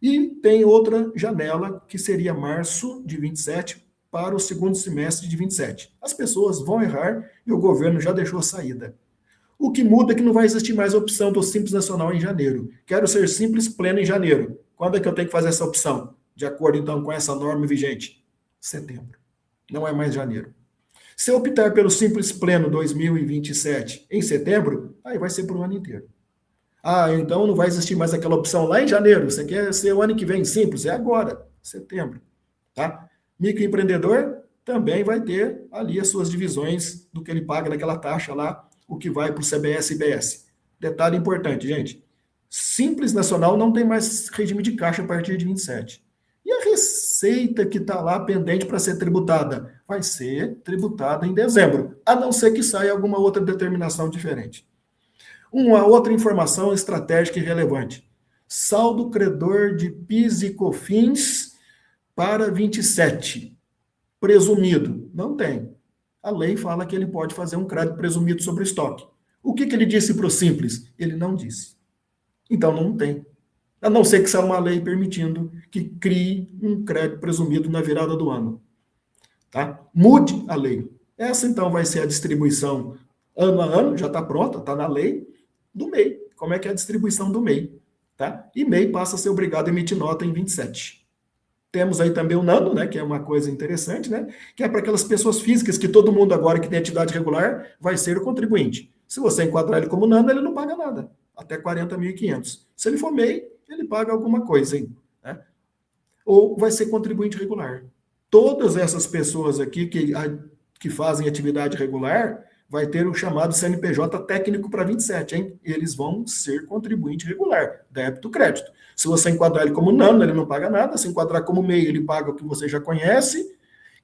E tem outra janela, que seria março de 27 para o segundo semestre de 27. As pessoas vão errar e o governo já deixou a saída. O que muda é que não vai existir mais a opção do Simples Nacional em janeiro. Quero ser simples pleno em janeiro. Quando é que eu tenho que fazer essa opção? De acordo, então, com essa norma vigente? Setembro. Não é mais janeiro. Se eu optar pelo Simples Pleno 2027 em setembro, aí vai ser para o ano inteiro. Ah, então não vai existir mais aquela opção lá em janeiro. Você quer ser o ano que vem simples? É agora, setembro. Tá? Microempreendedor também vai ter ali as suas divisões do que ele paga naquela taxa lá, o que vai para o CBS e IBS. Detalhe importante, gente. Simples Nacional não tem mais regime de caixa a partir de 27. E a receita que está lá pendente para ser tributada? Vai ser tributada em dezembro, a não ser que saia alguma outra determinação diferente. Uma outra informação estratégica e relevante. Saldo credor de PIS e COFINS para 27. Presumido. Não tem. A lei fala que ele pode fazer um crédito presumido sobre o estoque. O que ele disse para o Simples? Ele não disse. Então não tem. A não ser que saia uma lei permitindo que crie um crédito presumido na virada do ano. Tá? Mude a lei. Essa então vai ser a distribuição ano a ano, já está pronta, está na lei, do MEI. Como é que é a distribuição do MEI? Tá? E MEI passa a ser obrigado a emitir nota em 27. Temos aí também o Nano, né, que é uma coisa interessante, né, que é para aquelas pessoas físicas que todo mundo agora que tem atividade regular vai ser o contribuinte. Se você enquadrar ele como Nano, ele não paga nada, até 40.500. Se ele for MEI, ele paga alguma coisa, hein, né? Ou vai ser contribuinte regular. Todas essas pessoas aqui que fazem atividade regular vai ter o chamado CNPJ técnico para 27, hein? Eles vão ser contribuinte regular, débito, crédito. Se você enquadrar ele como Nano, ele não paga nada. Se enquadrar como MEI, ele paga o que você já conhece.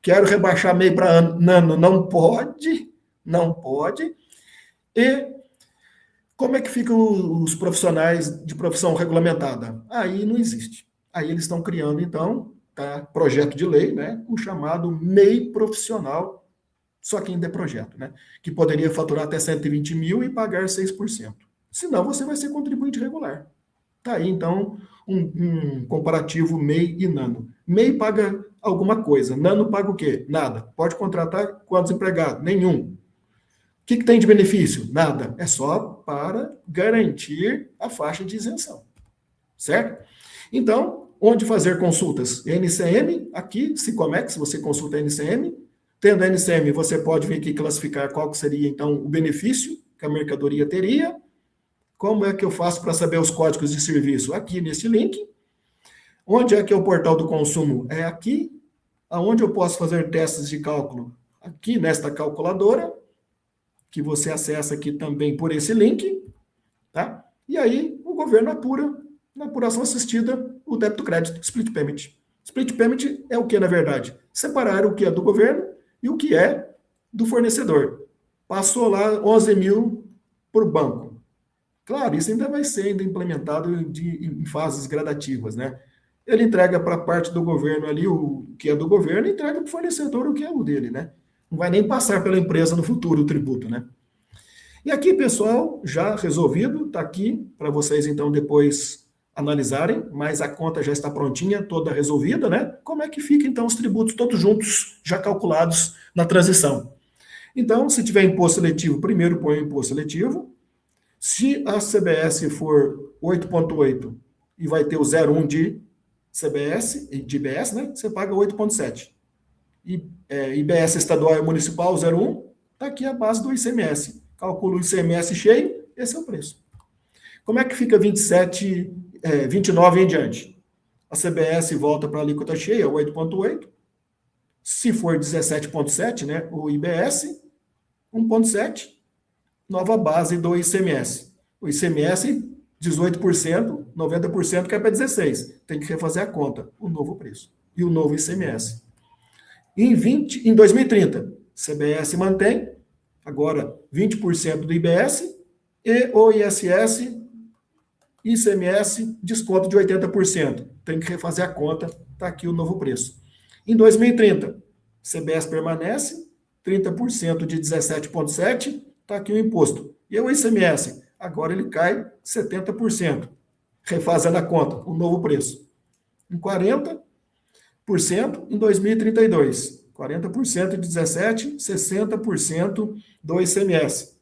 Quero rebaixar MEI para Nano, não pode, não pode. E como é que ficam os profissionais de profissão regulamentada? Aí não existe. Aí eles estão criando, então, tá, projeto de lei, né, o chamado MEI profissional, só que ainda é projeto, né? Que poderia faturar até 120 mil e pagar 6%. Senão você vai ser contribuinte regular. Tá aí, então, um comparativo MEI e Nano. MEI paga alguma coisa, Nano paga o quê? Nada. Pode contratar quantos empregados? Nenhum. O que tem de benefício? Nada. É só para garantir a faixa de isenção. Certo? Então, onde fazer consultas? NCM, aqui, Sicomex, você consulta a NCM. Tendo a NCM, você pode vir aqui classificar qual seria, então, o benefício que a mercadoria teria. Como é que eu faço para saber os códigos de serviço? Aqui nesse link. Onde é que é o portal do consumo? É aqui. Aonde eu posso fazer testes de cálculo? Aqui nesta calculadora, que você acessa aqui também por esse link. Tá? E aí o governo apura, na apuração assistida, o débito crédito, split payment. Split payment é o que, na verdade? Separar o que é do governo e o que é do fornecedor. Passou lá 11 mil para o banco. Claro, isso ainda vai ser implementado em fases gradativas, né? Ele entrega para a parte do governo ali o que é do governo e entrega para o fornecedor o que é o dele, né? Não vai nem passar pela empresa no futuro o tributo, né? E aqui, pessoal, já resolvido, está aqui para vocês então depois analisarem, mas a conta já está prontinha, toda resolvida, né? Como é que fica então os tributos todos juntos, já calculados na transição? Então, se tiver imposto seletivo, primeiro põe o imposto seletivo. Se a CBS for 8,8 e vai ter o 0,1 de CBS, de IBS, né? Você paga 8,7. E IBS estadual e municipal 0,1, está aqui a base do ICMS. Calcula o ICMS cheio, esse é o preço. Como é que fica 27, 29 em diante? A CBS volta para a alíquota cheia, 8,8. Se for 17,7, né? O IBS, 1,7. Nova base do ICMS. O ICMS 18%, 90% cai para 16%. Tem que refazer a conta, o novo preço. E o novo ICMS. Em 2030, CBS mantém, agora 20% do IBS, e o ISS, ICMS, desconto de 80%. Tem que refazer a conta, está aqui o novo preço. Em 2030, CBS permanece, 30% de 17,7%, está aqui o imposto. E o ICMS, agora ele cai 70%. Refazendo a conta, o novo preço. Em 40% em 2032. 40% de 17%, 60% do ICMS.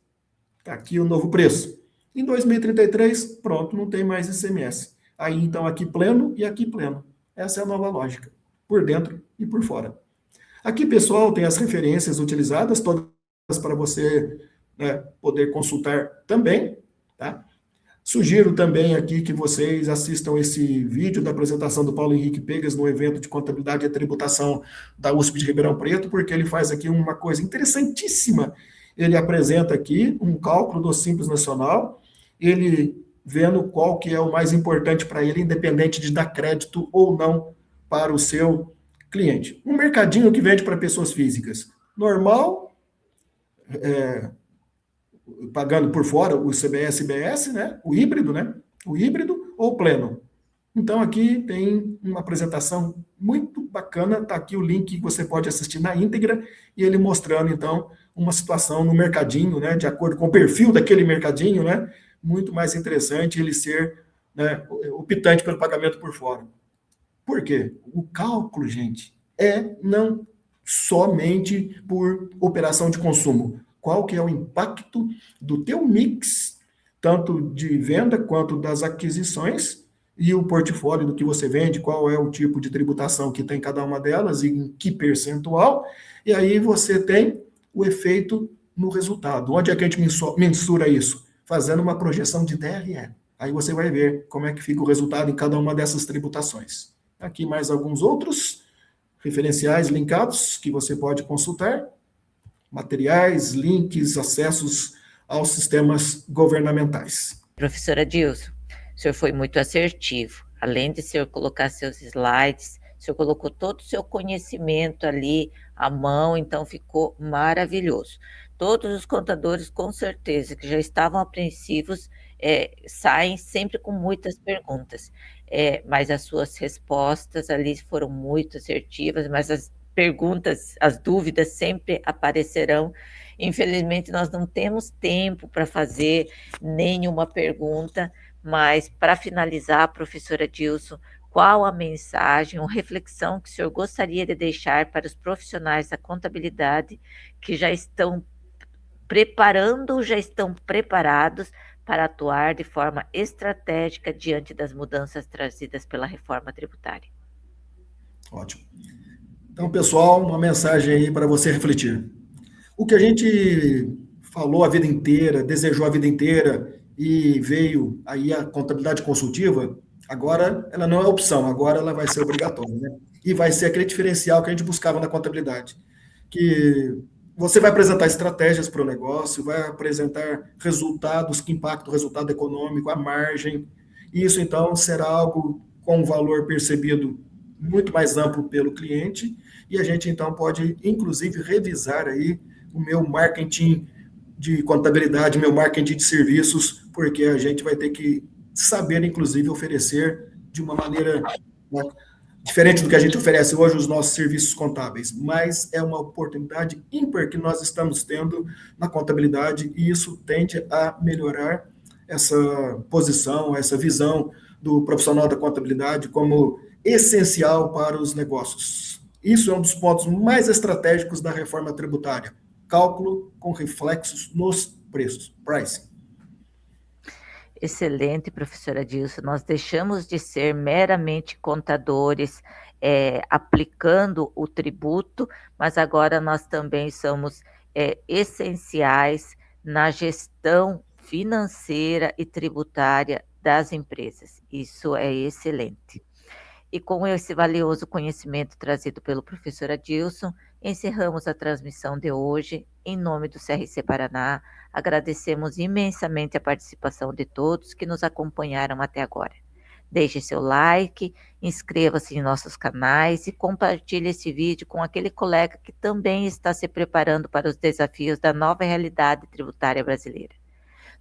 Está aqui o novo preço. Em 2033, pronto, não tem mais ICMS. Aí, então, aqui pleno e aqui pleno. Essa é a nova lógica, por dentro e por fora. Aqui, pessoal, tem as referências utilizadas, todas para você, né, poder consultar também, tá? Sugiro também aqui que vocês assistam esse vídeo da apresentação do Paulo Henrique Pegas no evento de contabilidade e tributação da USP de Ribeirão Preto, porque ele faz aqui uma coisa interessantíssima. Ele apresenta aqui um cálculo do Simples Nacional, ele vendo qual que é o mais importante para ele, independente de dar crédito ou não para o seu cliente. Um mercadinho que vende para pessoas físicas. Normal, pagando por fora o CBS e IBS, né? O híbrido ou pleno. Então aqui tem uma apresentação muito bacana, tá aqui o link que você pode assistir na íntegra e ele mostrando então uma situação no mercadinho, né, de acordo com o perfil daquele mercadinho, né, muito mais interessante ele ser, né, optante pelo pagamento por fora. Por quê? O cálculo, gente, não somente por operação de consumo. Qual que é o impacto do teu mix, tanto de venda quanto das aquisições, e o portfólio do que você vende, qual é o tipo de tributação que tem cada uma delas e em que percentual, e aí você tem o efeito no resultado. Onde é que a gente mensura isso? Fazendo uma projeção de DRE. Aí você vai ver como é que fica o resultado em cada uma dessas tributações. Aqui mais alguns outros referenciais linkados que você pode consultar, materiais, links, acessos aos sistemas governamentais. Professora Dilson, o senhor foi muito assertivo. Além de o senhor colocar seus slides, o senhor colocou todo o seu conhecimento ali à mão, então ficou maravilhoso. Todos os contadores, com certeza, que já estavam apreensivos, saem sempre com muitas perguntas. Mas as suas respostas ali foram muito assertivas, mas as perguntas, as dúvidas sempre aparecerão. Infelizmente, nós não temos tempo para fazer nenhuma pergunta, mas para finalizar, professora Dilson, qual a mensagem ou reflexão que o senhor gostaria de deixar para os profissionais da contabilidade que já estão preparando, já estão preparados para atuar de forma estratégica diante das mudanças trazidas pela reforma tributária? Ótimo. Então, pessoal, uma mensagem aí para você refletir. O que a gente falou a vida inteira, desejou a vida inteira e veio aí a contabilidade consultiva, agora ela não é opção, agora ela vai ser obrigatória, né? E vai ser aquele diferencial que a gente buscava na contabilidade, que você vai apresentar estratégias para o negócio, vai apresentar resultados que impactam o resultado econômico, a margem. Isso, então, será algo com um valor percebido muito mais amplo pelo cliente, e a gente, então, pode, inclusive, revisar aí o meu marketing de contabilidade, meu marketing de serviços, porque a gente vai ter que saber, inclusive, oferecer de uma maneira, né, diferente do que a gente oferece hoje os nossos serviços contábeis, mas é uma oportunidade ímpar que nós estamos tendo na contabilidade e isso tende a melhorar essa posição, essa visão do profissional da contabilidade como essencial para os negócios. Isso é um dos pontos mais estratégicos da reforma tributária. Cálculo com reflexos nos preços, pricing. Excelente, professora Dilson. Nós deixamos de ser meramente contadores, aplicando o tributo, mas agora nós também somos essenciais na gestão financeira e tributária das empresas. Isso é excelente. E com esse valioso conhecimento trazido pelo professor Adilson, encerramos a transmissão de hoje. Em nome do CRC Paraná, Agradecemos imensamente a participação de todos que nos acompanharam até agora. Deixe seu like, inscreva-se em nossos canais e compartilhe esse vídeo com aquele colega que também está se preparando para os desafios da nova realidade tributária brasileira.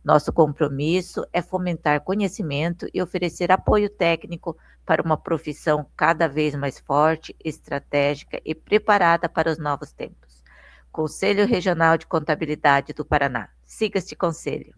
Nosso compromisso é fomentar conhecimento e oferecer apoio técnico para uma profissão cada vez mais forte, estratégica e preparada para os novos tempos. Conselho Regional de Contabilidade do Paraná. Siga este conselho.